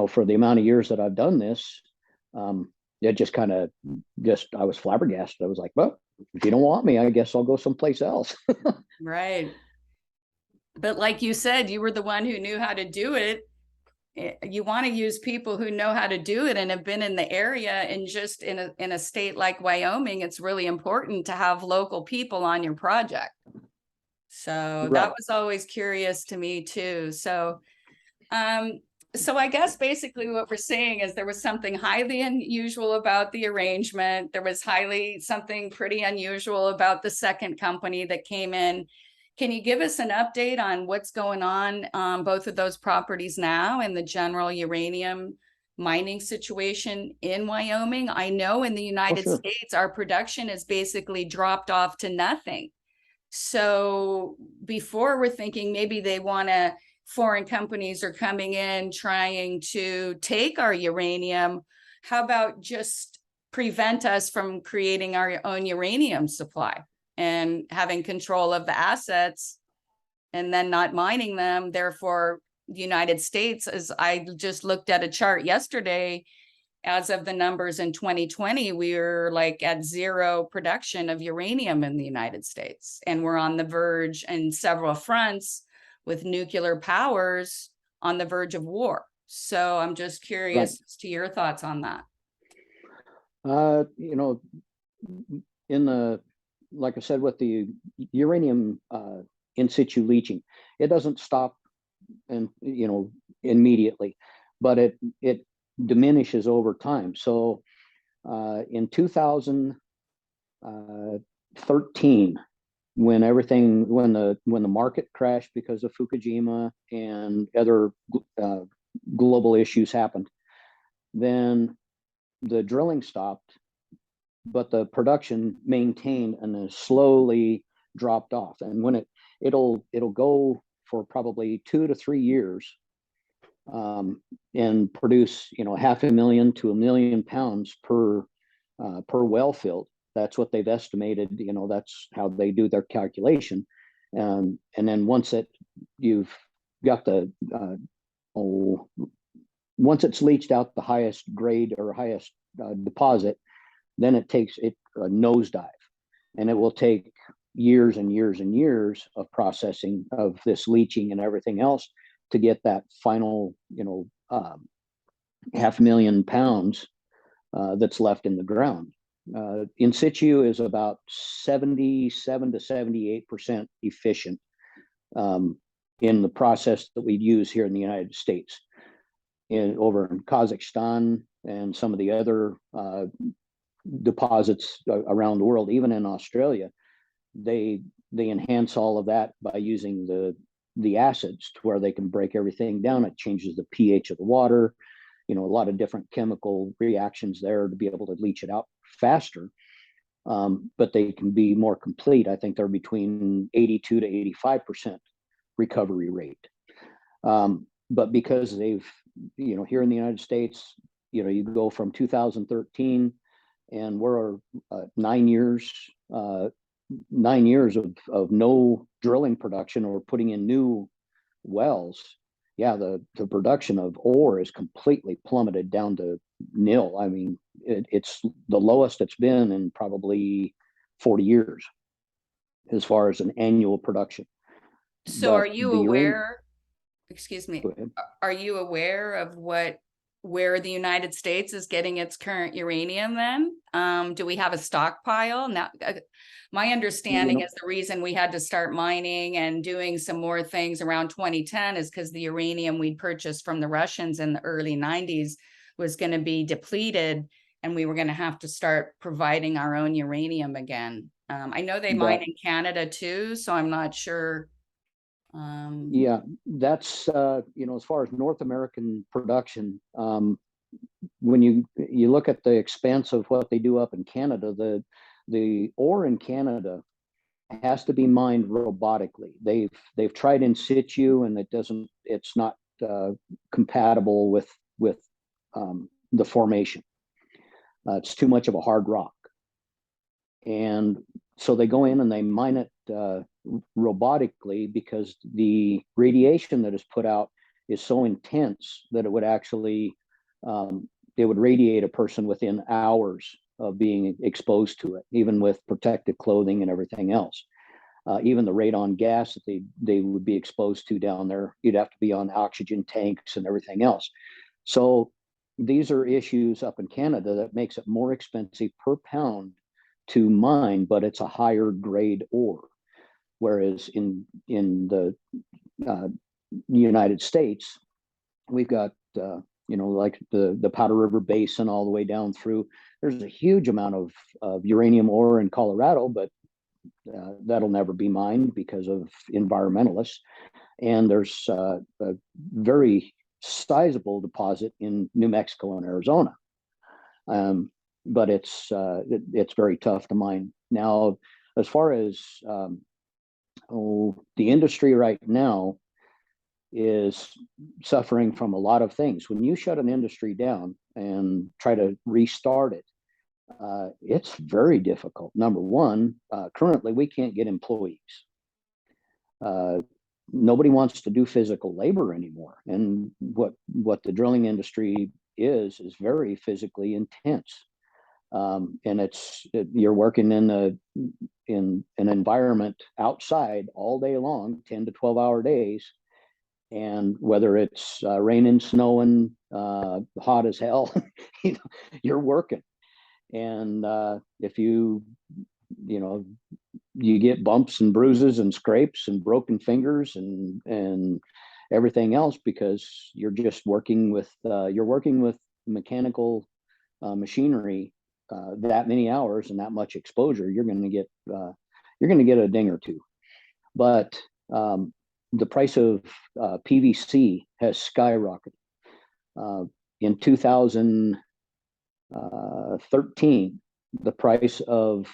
S2: for the amount of years that I've done this, it just I was flabbergasted. I was like, well, if you don't want me, I guess I'll go someplace else.
S1: Right. But like you said, you were the one who knew how to do it. You want to use people who know how to do it and have been in the area. And just in a state like Wyoming, it's really important to have local people on your project. So
S2: Right.
S1: that was always curious to me too. So I guess basically what we're saying is there was something highly unusual about the arrangement. There was something pretty unusual about the second company that came in. Can you give us an update on what's going on both of those properties now and the general uranium mining situation in Wyoming? I know in the United States, our production has basically dropped off to nothing. So before we're thinking maybe foreign companies are coming in trying to take our uranium, how about just prevent us from creating our own uranium supply and having control of the assets and then not mining them, therefore the United States, as I just looked at a chart yesterday, as of the numbers in 2020, we were like at zero production of uranium in the United States. And we're on the verge in several fronts with nuclear powers on the verge of war. So I'm just curious as to your thoughts on that.
S2: You know, in the, like I said, with the uranium in situ leaching, it doesn't stop and, you know, immediately, but it diminishes over time. So in 2013, when the market crashed because of Fukushima and other global issues happened, then the drilling stopped, but the production maintained and then slowly dropped off. And when it'll go for probably 2 to 3 years and produce, you know, 500,000 to 1 million pounds per well field. That's what they've estimated. You know, that's how they do their calculation. And then once you've got the once it's leached out the highest grade or highest deposit, then it takes a nosedive, and it will take years and years and years of processing of this leaching and everything else to get that final, you know, 500,000 pounds that's left in the ground. In situ is about 77 to 78% efficient in the process that we use here in the United States. Over in Kazakhstan and some of the other deposits around the world, even in Australia, they enhance all of that by using the acids to where they can break everything down. It changes the pH of the water, you know, a lot of different chemical reactions there to be able to leach it out faster. But they can be more complete. I think they're between 82 to 85% recovery rate. But because they've, you know, here in the United States, you know, you go from 2013 and we're 9 years, 9 years of no drilling production or putting in new wells. Yeah, the production of ore is completely plummeted down to nil. I mean, it's the lowest it's been in probably 40 years as far as an annual production.
S1: So are you aware, excuse me,
S2: Go ahead.
S1: are you aware of where the United States is getting its current uranium then? Do we have a stockpile? Now, my understanding is the reason we had to start mining and doing some more things around 2010 is because the uranium we'd purchased from the Russians in the early 90s was going to be depleted, and we were going to have to start providing our own uranium again. I know they mine in Canada too, so I'm not sure.
S2: Yeah, that's you know, as far as North American production, when you look at the expanse of what they do up in Canada, the ore in Canada has to be mined robotically. They've tried in situ, and it's not compatible with the formation. It's too much of a hard rock, and so they go in and they mine it robotically because the radiation that is put out is so intense that it would actually it would radiate a person within hours of being exposed to it, even with protective clothing and everything else. Even the radon gas that they would be exposed to down there, you'd have to be on oxygen tanks and everything else. So these are issues up in Canada that makes it more expensive per pound to mine, but it's a higher grade ore. Whereas in the United States, we've got you know, like the Powder River Basin all the way down through. There's a huge amount of uranium ore in Colorado, but that'll never be mined because of environmentalists. And there's a very sizable deposit in New Mexico and Arizona, but it's very tough to mine. Now, as far as the industry right now is suffering from a lot of things. When you shut an industry down and try to restart it, it's very difficult. Number one, currently we can't get employees. nobody wants to do physical labor anymore. And what the drilling industry is very physically intense. And you're working in an environment outside all day long, 10 to 12-hour days. And whether it's raining, snowing, hot as hell, you're working. And if you get bumps and bruises and scrapes and broken fingers and everything else, because you're just working with mechanical machinery that many hours and that much exposure, you're going to get a ding or two. But the price of PVC has skyrocketed. In 2013, the price of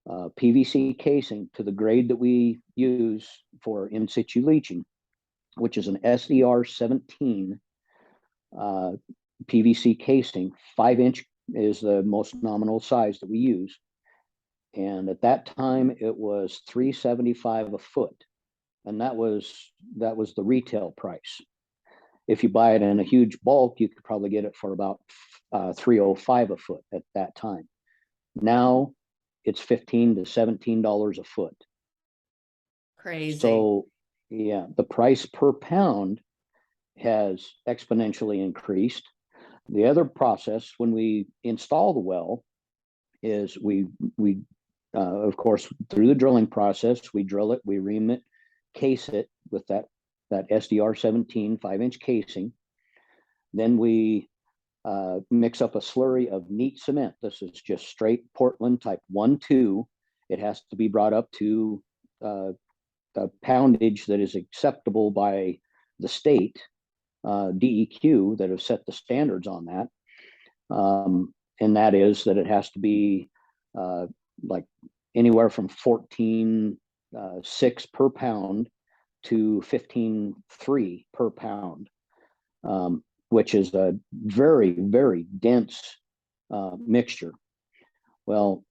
S2: PVC casing to the grade that we use for in situ leaching, which is an SDR 17 PVC casing, 5-inch is the most nominal size that we use. And at that time, it was $375 a foot. And that was the retail price. If you buy it in a huge bulk, you could probably get it for about $305 a foot at that time. Now it's $15 to $17 a foot.
S1: Crazy.
S2: So yeah, the price per pound has exponentially increased. The other process when we install the well is we of course, through the drilling process, we drill it, we ream it, case it with that SDR 17 5-inch casing. Then we mix up a slurry of neat cement. This is just straight Portland type 1-2. It has to be brought up to a poundage that is acceptable by the state DEQ that have set the standards on that. And that is that it has to be like anywhere from 14.6 per pound to 15.3 per pound, which is a very, very dense mixture. Well,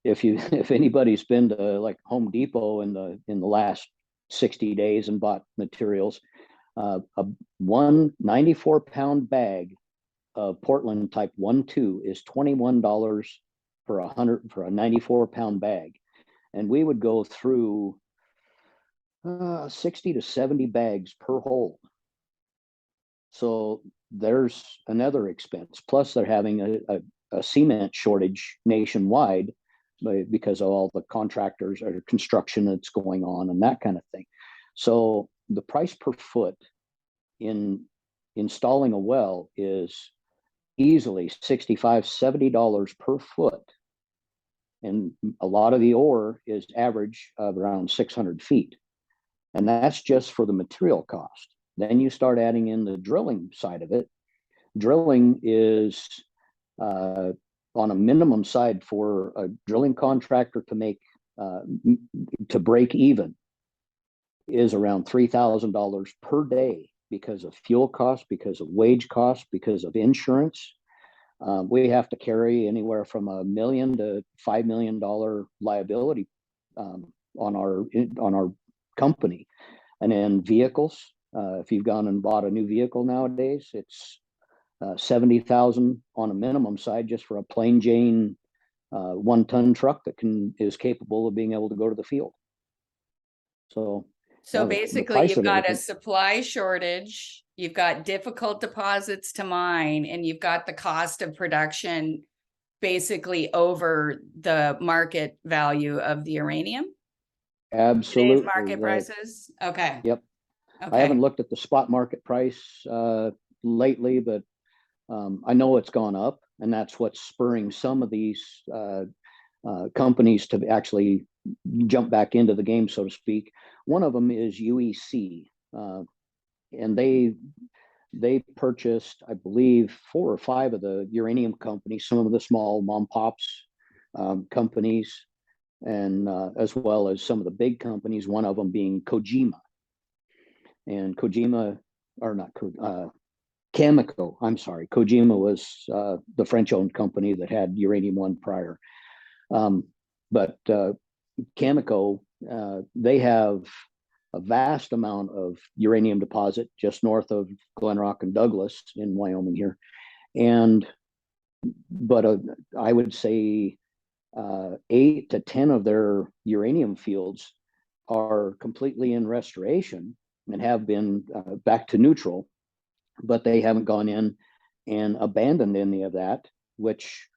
S2: if anybody's been to like Home Depot in the last 60 days and bought materials, a 94-pound bag of Portland type 1-2 is $21 for a 94-pound bag. And we would go through 60 to 70 bags per hole. So there's another expense. Plus they're having a cement shortage nationwide because of all the contractors or construction that's going on and that kind of thing. So the price per foot in installing a well is easily $65-70 per foot. And a lot of the ore is average of around 600 feet. And that's just for the material cost. Then you start adding in the drilling side of it. Drilling is on a minimum side for a drilling contractor to make to break even is around $3,000 per day because of fuel costs, because of wage costs, because of insurance. We have to carry anywhere from $1 million to $5 million liability on our company. And then vehicles, if you've gone and bought a new vehicle nowadays, it's $70,000 on a minimum side just for a plain Jane 1-ton truck that is capable of being able to go to the field. So
S1: basically, you've got a supply shortage, you've got difficult deposits to mine, and you've got the cost of production basically over the market value of the uranium.
S2: Absolutely.
S1: Today's market prices. Okay.
S2: Yep.
S1: Okay.
S2: I haven't looked at the spot market price lately, but I know it's gone up, and that's what's spurring some of these companies to actually jump back into the game, so to speak. One of them is UEC, and they purchased, I believe, 4 or 5 of the uranium companies, some of the small mom pops companies, and as well as some of the big companies, one of them being Kojima. And Kojima, or not Cameco, I'm sorry. Kojima was the French-owned company that had Uranium One prior. But Cameco, they have a vast amount of uranium deposit just north of Glenrock and Douglas in Wyoming here. And but I would say 8 to 10 of their uranium fields are completely in restoration and have been back to neutral, but they haven't gone in and abandoned any of that, which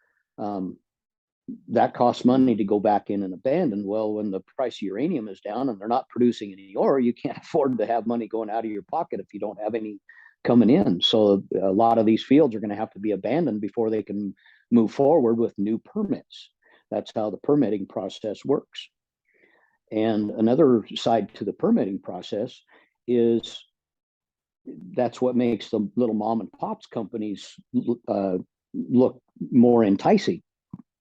S2: that costs money to go back in and abandon. Well, when the price of uranium is down and they're not producing any ore, you can't afford to have money going out of your pocket if you don't have any coming in. So a lot of these fields are going to have to be abandoned before they can move forward with new permits. That's how the permitting process works. And another side to the permitting process is that's what makes the little mom and pops companies look more enticing.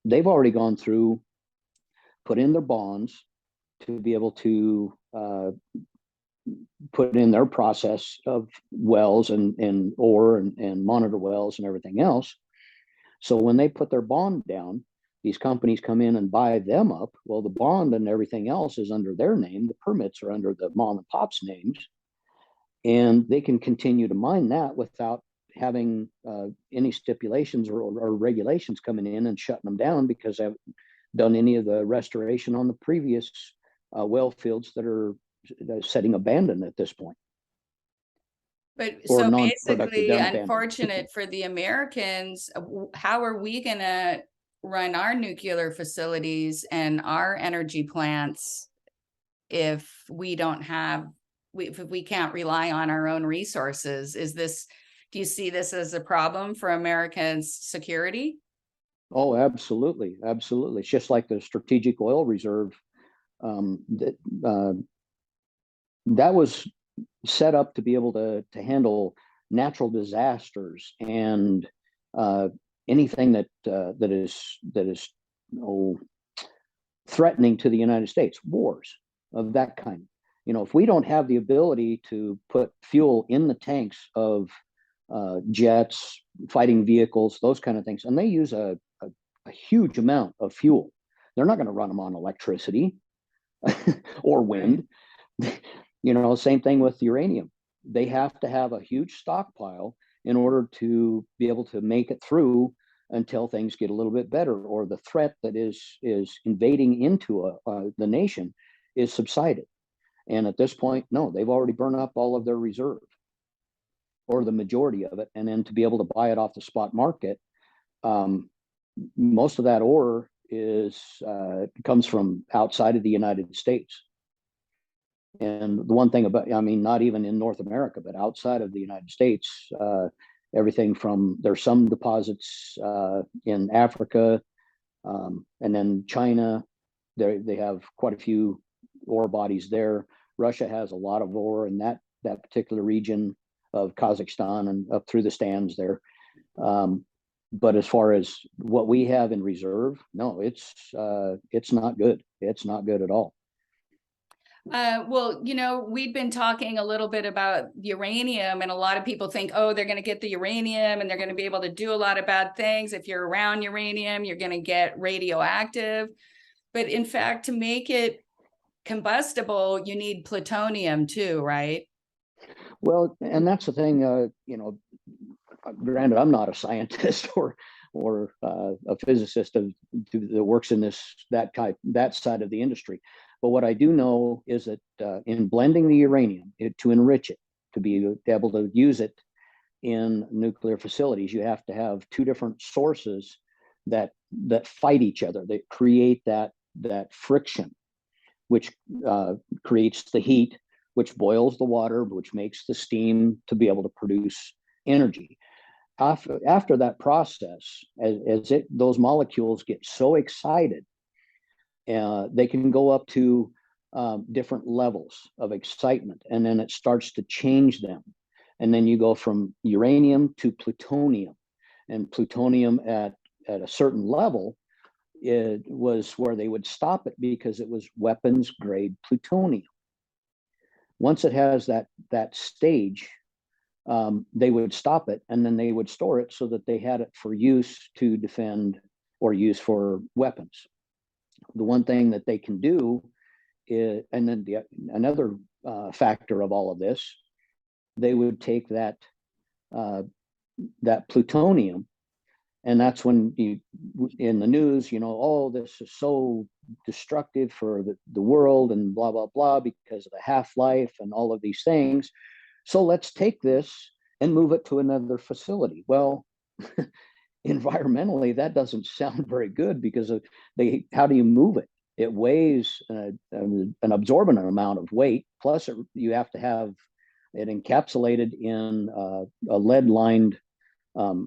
S2: They've already gone through, put in their bonds to be able to put in their process of wells and ore and monitor wells and everything else. So when they put their bond down, these companies come in and buy them up. Well, the bond and everything else is under their name. The permits are under the mom and pops names. And they can continue to mine that without having any stipulations or regulations coming in and shutting them down because they haven't done any of the restoration on the previous well fields that are setting abandoned at this point.
S1: But
S2: or
S1: so
S2: non-productive
S1: basically,
S2: abandoned.
S1: unfortunate for the Americans, how are we going to run our nuclear facilities and our energy plants if we don't have, if we can't rely on our own resources? Do you see this as a problem for Americans' security?
S2: Oh, absolutely. Absolutely. It's just like the strategic oil reserve that was set up to be able to handle natural disasters and anything that is threatening to the United States, wars of that kind. You know, if we don't have the ability to put fuel in the tanks of jets, fighting vehicles, those kind of things, and they use a huge amount of fuel. They're not going to run them on electricity or wind. You know, same thing with uranium. They have to have a huge stockpile in order to be able to make it through until things get a little bit better, or the threat that is invading into the nation is subsided. And at this point, no, they've already burned up all of their reserve, or the majority of it. And then to be able to buy it off the spot market, most of that ore comes from outside of the United States. And the one thing about, I mean, not even in North America, but outside of the United States, everything from, there's some deposits in Africa, and then China, they have quite a few ore bodies there. Russia has a lot of ore in that particular region of Kazakhstan and up through the stands there. But as far as what we have in reserve, no, it's not good. It's not good at all.
S1: Well, you know, we've been talking a little bit about uranium, and a lot of people think, oh, they're going to get the uranium and they're going to be able to do a lot of bad things. If you're around uranium, you're going to get radioactive. But in fact, to make it combustible, you need plutonium too, right?
S2: Well, and that's the thing, you know, granted, I'm not a scientist or a physicist that works in that side of the industry. But what I do know is that in blending the uranium to enrich it, to be able to use it in nuclear facilities, you have to have two different sources that fight each other, that create that friction, which creates the heat, which boils the water, which makes the steam to be able to produce energy. After that process, as those molecules get so excited, they can go up to different levels of excitement, and then it starts to change them. And then you go from uranium to plutonium, and plutonium at a certain level, it was where they would stop it because it was weapons grade plutonium. Once it has that stage, they would stop it, and then they would store it so that they had it for use to defend or use for weapons. The one thing that they can do and then another factor of all of this, they would take that plutonium, and that's when you in the news, oh, this is so destructive for the world and blah blah blah because of the half-life and all of these things. So let's take this and move it to another facility. Well, environmentally, that doesn't sound very good because how do you move it? It weighs an absorbent amount of weight. Plus, you have to have it encapsulated in a lead-lined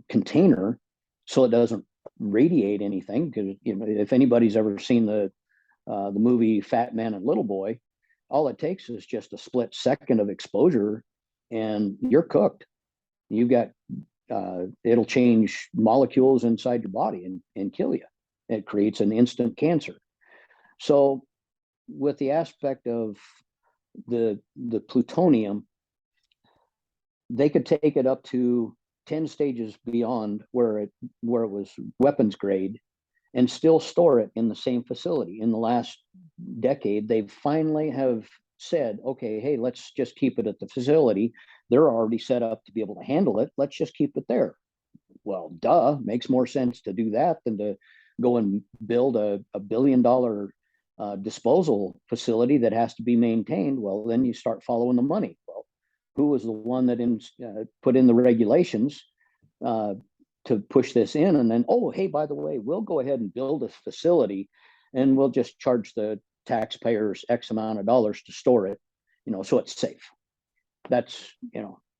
S2: container so it doesn't radiate anything. Because if anybody's ever seen the movie Fat Man and Little Boy, all it takes is just a split second of exposure, and you're cooked. You've got it'll change molecules inside your body and kill you. It creates an instant cancer. So with the aspect of the plutonium, they could take it up to 10 stages beyond where it was weapons grade and still store it in the same facility. In the last decade, they finally have said, okay, hey, let's just keep it at the facility. They're already set up to be able to handle it. Let's just keep it there. Well, duh, makes more sense to do that than to go and build a $1 billion disposal facility that has to be maintained. Well, then you start following the money. Well, who was the one that put in the regulations to push this in? And then, oh, hey, by the way, we'll go ahead and build a facility and we'll just charge the taxpayers X amount of dollars to store it, so it's safe. That's,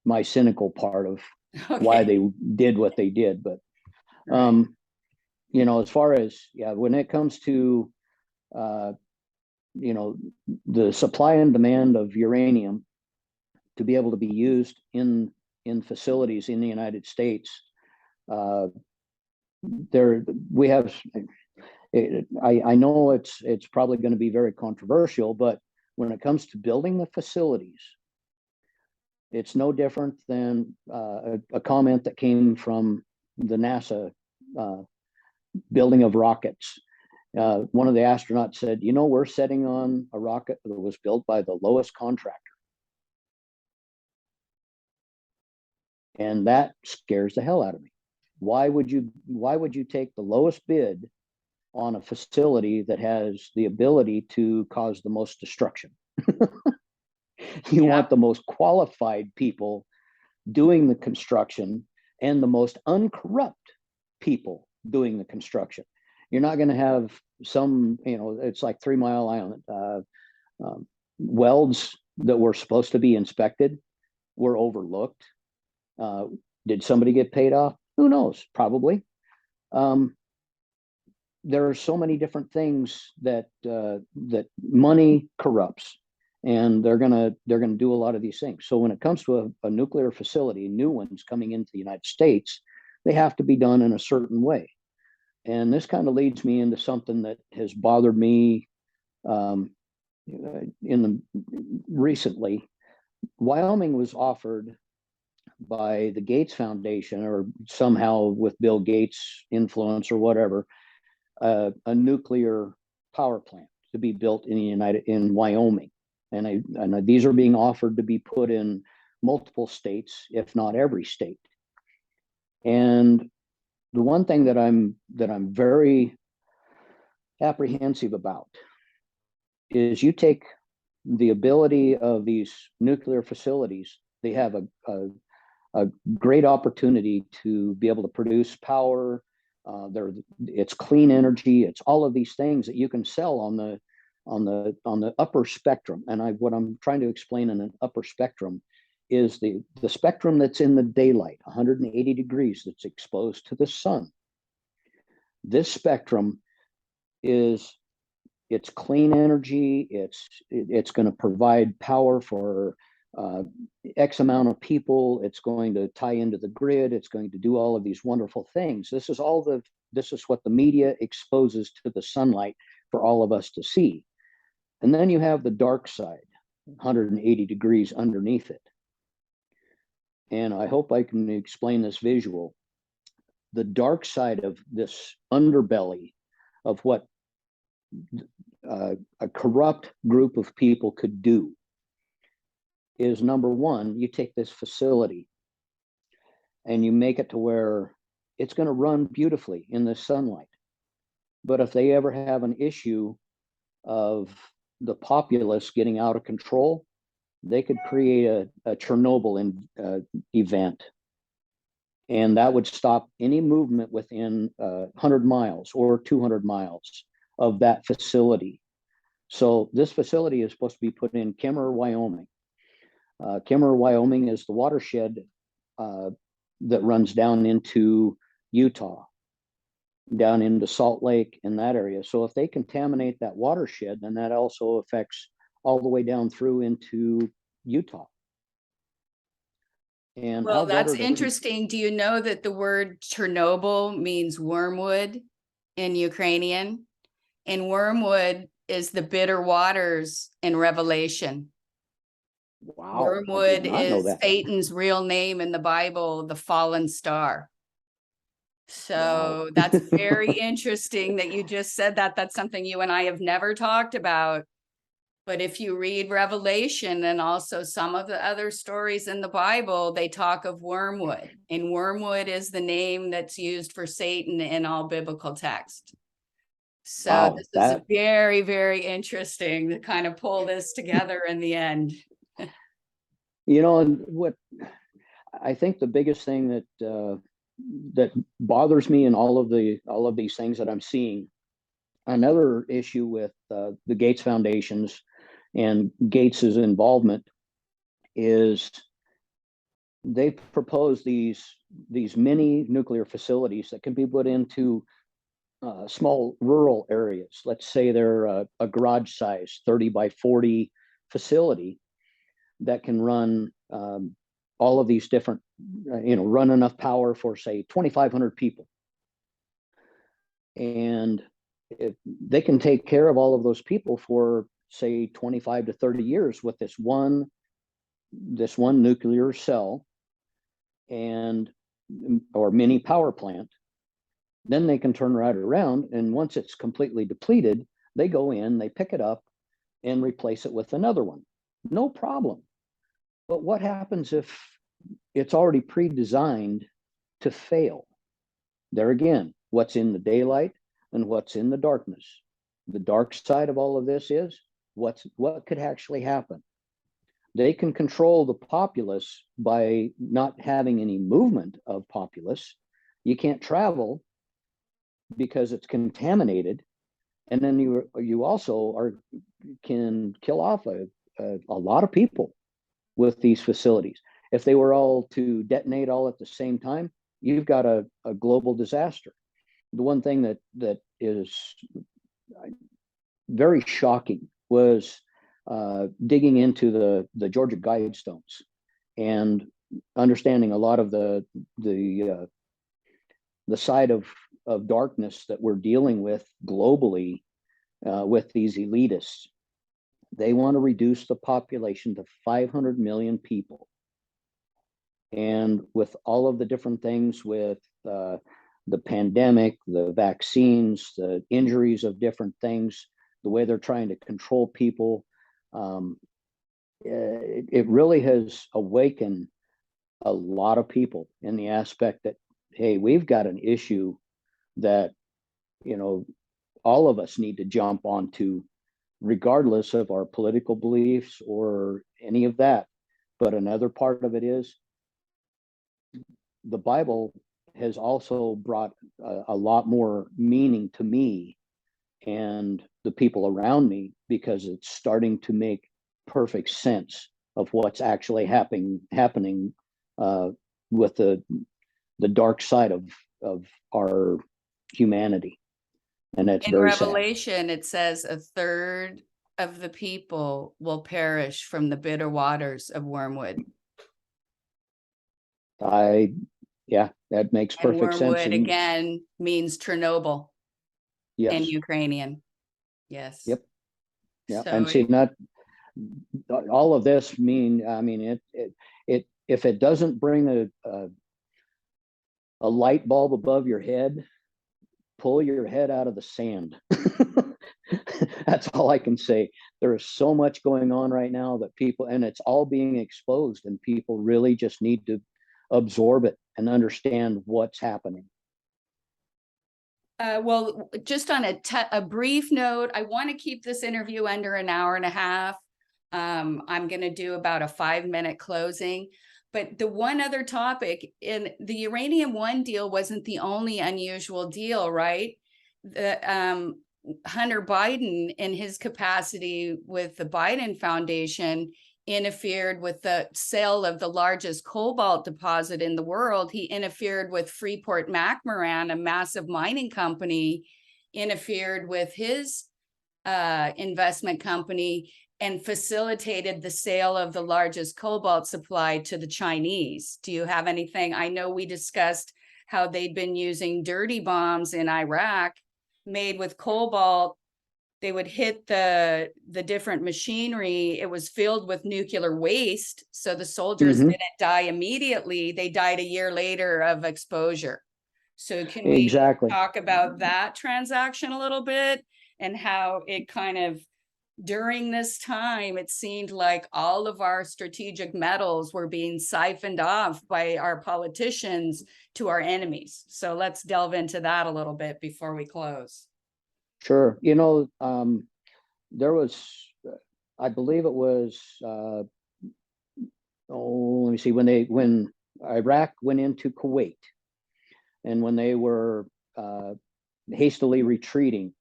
S2: my cynical part of why they did what they did. But, as far as, when it comes to, the supply and demand of uranium to be able to be used in facilities in the United States, we have, I know it's probably going to be very controversial, but when it comes to building the facilities, it's no different than a comment that came from the NASA building of rockets. One of the astronauts said, we're setting on a rocket that was built by the lowest contractor. And that scares the hell out of me. Why would you take the lowest bid on a facility that has the ability to cause the most destruction? You want the most qualified people doing the construction and the most uncorrupt people doing the construction. You're not going to have some, it's like 3 Mile Island. Welds that were supposed to be inspected were overlooked. Did somebody get paid off? Who knows? Probably. There are so many different things that money corrupts, and they're gonna do a lot of these things. So when it comes to a nuclear facility, new ones coming into the United States, they have to be done in a certain way. And this kind of leads me into something that has bothered me recently. Wyoming was offered by the Gates Foundation, or somehow with Bill Gates' influence or whatever, a nuclear power plant to be built in Wyoming, and these are being offered to be put in multiple states, if not every state. And the one thing that I'm very apprehensive about is you take the ability of these nuclear facilities. They have a great opportunity to be able to produce power. It's clean energy. It's all of these things that you can sell on the upper spectrum. And what I'm trying to explain in an upper spectrum is the spectrum that's in the daylight, 180 degrees, that's exposed to the sun. This spectrum it's clean energy. It's going to provide power for X amount of people. It's going to tie into the grid. It's going to do all of these wonderful things. This is what the media exposes to the sunlight for all of us to see. And then you have the dark side, 180 degrees underneath it. And I hope I can explain this visual. The dark side of this underbelly of what a corrupt group of people could do is, number one, you take this facility and you make it to where it's going to run beautifully in the sunlight. But if they ever have an issue of the populace getting out of control, they could create a Chernobyl event. And that would stop any movement within 100 miles or 200 miles of that facility. So this facility is supposed to be put in Kemmerer, Wyoming. Kemmerer, Wyoming is the watershed that runs down into Utah, down into Salt Lake in that area. So if they contaminate that watershed, then that also affects all the way down through into Utah. And
S1: well, that's interesting. Do you know that the word Chernobyl means wormwood in Ukrainian? And wormwood is the bitter waters in Revelation.
S2: Wow,
S1: wormwood is Satan's real name in the Bible, the fallen star. So
S2: wow.
S1: that's very interesting that you just said that. That's something you and I have never talked about. But if you read Revelation and also some of the other stories in the Bible, they talk of wormwood. And wormwood is the name that's used for Satan in all biblical text. So
S2: wow,
S1: this is very, very interesting to kind of pull this together in the end.
S2: You know, and what I think the biggest thing that that bothers me in all of these things that I'm seeing, another issue with the Gates Foundations and Gates's involvement is they propose these mini nuclear facilities that can be put into small rural areas. Let's say they're a garage size 30 by 40 facility that can run all of these different, run enough power for, say, 2,500 people. And they can take care of all of those people for, say, 25 to 30 years with this one nuclear cell or mini power plant. Then they can turn right around, and once it's completely depleted, they go in, they pick it up and replace it with another one. No problem. But what happens if it's already pre-designed to fail? There again, what's in the daylight and what's in the darkness. The dark side of all of this is what could actually happen. They can control the populace by not having any movement of populace. You can't travel because it's contaminated, and then you also can kill off a lot of people with these facilities. If they were all to detonate all at the same time, you've got a global disaster. The one thing that is very shocking was digging into the Georgia Guidestones and understanding a lot of the side of darkness that we're dealing with globally with these elitists. They want to reduce the population to 500 million people. And with all of the different things with the pandemic, the vaccines, the injuries of different things, the way they're trying to control people, it really has awakened a lot of people in the aspect that, hey, we've got an issue that, all of us need to jump onto, regardless of our political beliefs or any of that. But another part of it is the Bible has also brought a lot more meaning to me and the people around me, because it's starting to make perfect sense of what's actually happening with the dark side of our humanity. And that's very sad.
S1: In Revelation, it says 1/3 of the people will perish from the bitter waters of wormwood.
S2: Yeah, that makes perfect sense.
S1: Wormwood again means Chernobyl in Ukrainian. Yes.
S2: Yep. Yeah.
S1: So
S2: and see, not all of this it if it doesn't bring a light bulb above your head, pull your head out of the sand. that's all I can say. There is so much going on right now that people, and it's all being exposed, and people really just need to absorb it and understand what's happening.
S1: Well, just on a brief note, I want to keep this interview under an hour and a half. I'm going to do about a 5-minute closing. But the one other topic in the Uranium One deal wasn't the only unusual deal, right? The Hunter Biden, in his capacity with the Biden Foundation, interfered with the sale of the largest cobalt deposit in the world. He interfered with Freeport-McMoRan, a massive mining company, interfered with his investment company and facilitated the sale of the largest cobalt supply to the Chinese. Do you have anything? I know we discussed how they'd been using dirty bombs in Iraq made with cobalt. They would hit the different machinery. It was filled with nuclear waste. So the soldiers didn't die immediately. They died a year later of exposure. So can we talk about that transaction a little bit and how it kind of, during this time, it seemed like all of our strategic metals were being siphoned off by our politicians to our enemies. So let's delve into that a little bit before we close.
S2: Sure. There was, I believe it was, let me see, when Iraq went into Kuwait, and when they were hastily retreating,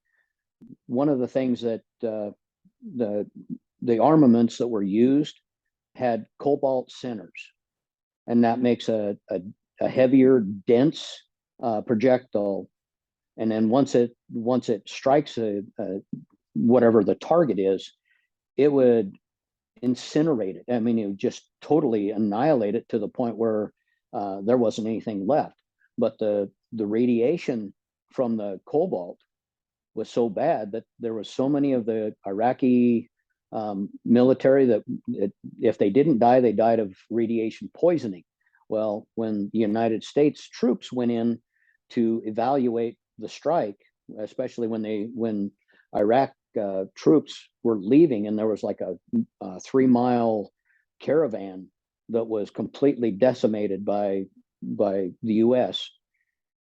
S2: one of the things that the armaments that were used had cobalt centers, and that makes a heavier, dense projectile. And then once it strikes whatever the target is, it would incinerate it. I mean, it would just totally annihilate it to the point where there wasn't anything left. But the radiation from the cobalt was so bad that there was so many of the Iraqi military that if they didn't die, they died of radiation poisoning. Well, when the United States troops went in to evaluate the strike, especially when Iraq troops were leaving, and there was like a 3-mile caravan that was completely decimated by the U.S.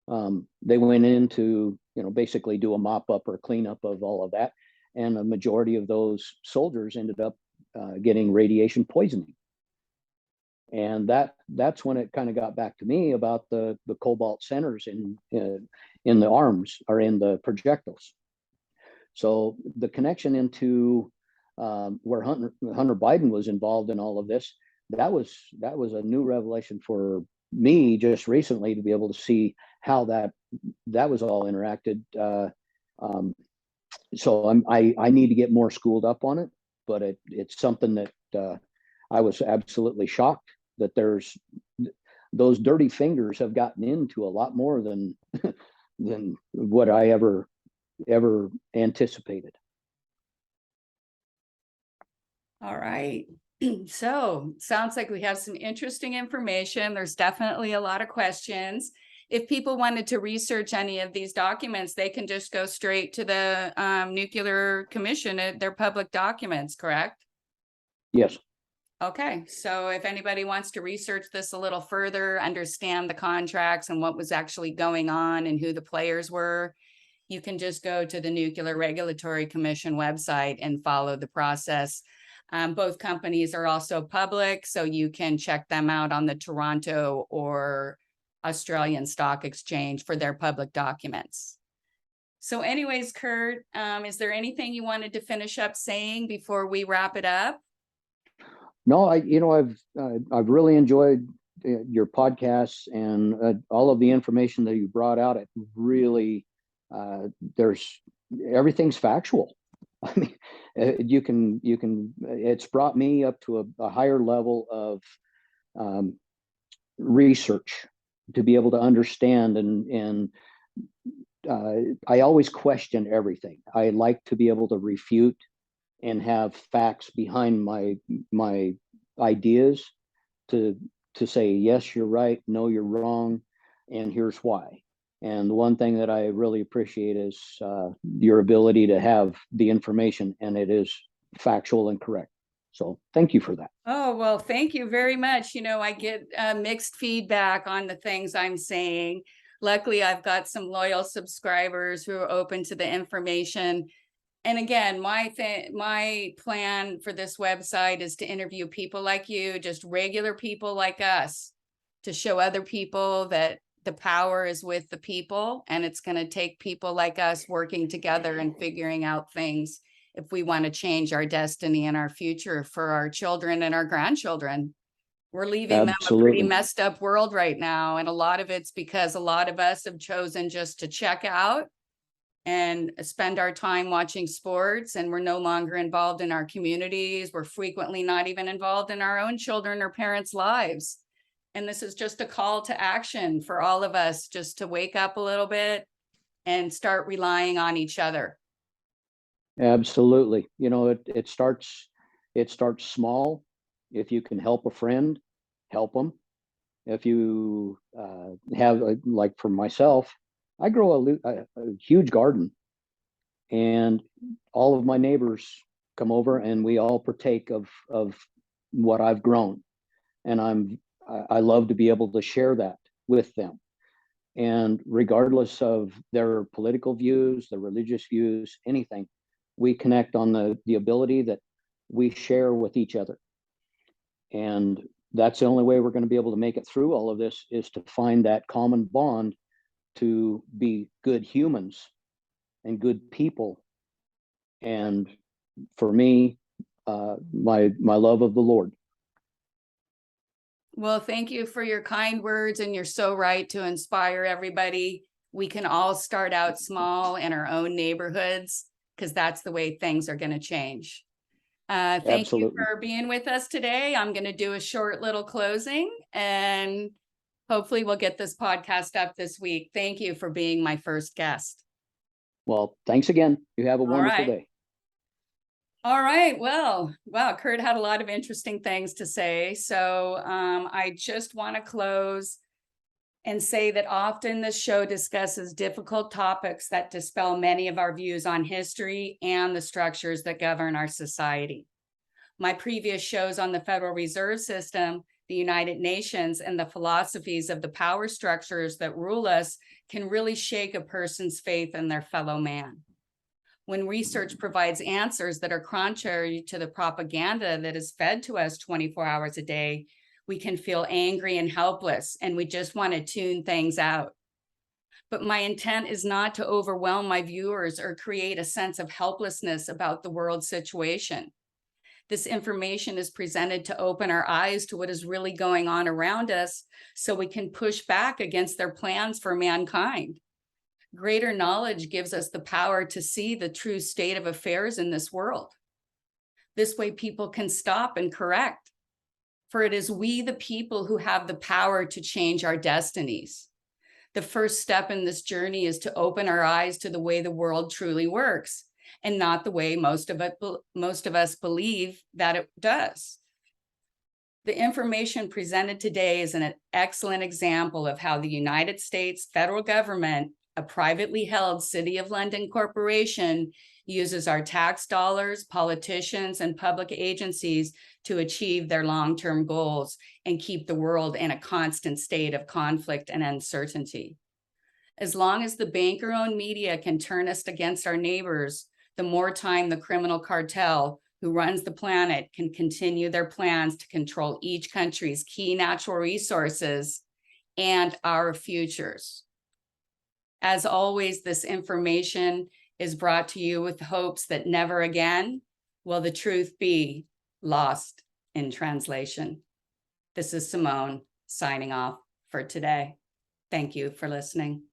S2: They went in to basically do a mop up or cleanup of all of that, and a majority of those soldiers ended up getting radiation poisoning. And that's when it kind of got back to me about the cobalt centers in the arms or in the projectiles. So the connection into where Hunter Biden was involved in all of this, that was a new revelation for me just recently, to be able to see how that was all interacted. So I need to get more schooled up on it, but it's something that I was absolutely shocked that there's those dirty fingers have gotten into a lot more than what I ever anticipated.
S1: All right. So sounds like we have some interesting information. There's definitely a lot of questions. If people wanted to research any of these documents, they can just go straight to the Nuclear Commission. They're public documents, correct?
S2: Yes.
S1: Okay, so if anybody wants to research this a little further, understand the contracts and what was actually going on and who the players were, you can just go to the Nuclear Regulatory Commission website and follow the process. Both companies are also public, so you can check them out on the Toronto or Australian Stock Exchange for their public documents. So anyways, Kurt, is there anything you wanted to finish up saying before we wrap it up?
S2: No, I've really enjoyed your podcasts and all of the information that you brought out. It really, everything's factual. I mean, it's brought me up to a higher level of research to be able to understand, and I always question everything. I like to be able to refute and have facts behind my ideas to say, yes, you're right, no, you're wrong, and here's why. And the one thing that I really appreciate is your ability to have the information, and it is factual and correct. So thank you for that.
S1: Oh, well, thank you very much. You know, I get mixed feedback on the things I'm saying. Luckily, I've got some loyal subscribers who are open to the information. And again, my plan for this website is to interview people like you, just regular people like us, to show other people that the power is with the people, and it's going to take people like us working together and figuring out things if we want to change our destiny and our future for our children and our grandchildren. We're leaving them a pretty
S2: Absolutely.
S1: messed up world right now. And a lot of it's because a lot of us have chosen just to check out and spend our time watching sports, and we're no longer involved in our communities. We're frequently not even involved in our own children or parents' lives. And this is just a call to action for all of us, just to wake up a little bit and start relying on each other.
S2: Absolutely. You know, it starts small. If you can help a friend, help them. If you have like for myself, I grow a huge garden, and all of my neighbors come over, and we all partake of what I've grown, and I love to be able to share that with them. And regardless of their political views, their religious views, anything, we connect on the ability that we share with each other. And that's the only way we're going to be able to make it through all of this, is to find that common bond to be good humans and good people. And for me, my love of the Lord.
S1: Well, thank you for your kind words, and you're so right to inspire everybody. We can all start out small in our own neighborhoods, because that's the way things are going to change. Thank you
S2: Absolutely.
S1: for being with us today. I'm going to do a short little closing, and hopefully we'll get this podcast up this week. Thank you for being my first guest.
S2: Well, thanks again. You have a wonderful day.
S1: All right. Well, wow, Kurt had a lot of interesting things to say. So I just want to close and say that often this show discusses difficult topics that dispel many of our views on history and the structures that govern our society. My previous shows on the Federal Reserve System, the United Nations, and the philosophies of the power structures that rule us can really shake a person's faith in their fellow man. When research provides answers that are contrary to the propaganda that is fed to us 24 hours a day, we can feel angry and helpless, and we just want to tune things out. But my intent is not to overwhelm my viewers or create a sense of helplessness about the world situation. This information is presented to open our eyes to what is really going on around us, so we can push back against their plans for mankind. Greater knowledge gives us the power to see the true state of affairs in this world. This way, people can stop and correct. For it is we, the people, who have the power to change our destinies. The first step in this journey is to open our eyes to the way the world truly works, and not the way most of us believe that it does. The information presented today is an excellent example of how the United States federal government, a privately held City of London corporation, uses our tax dollars, politicians, and public agencies to achieve their long-term goals and keep the world in a constant state of conflict and uncertainty. As long as the banker-owned media can turn us against our neighbors, the more time the criminal cartel who runs the planet can continue their plans to control each country's key natural resources and our futures. As always, this information is brought to you with hopes that never again will the truth be lost in translation. This is Simone signing off for today. Thank you for listening.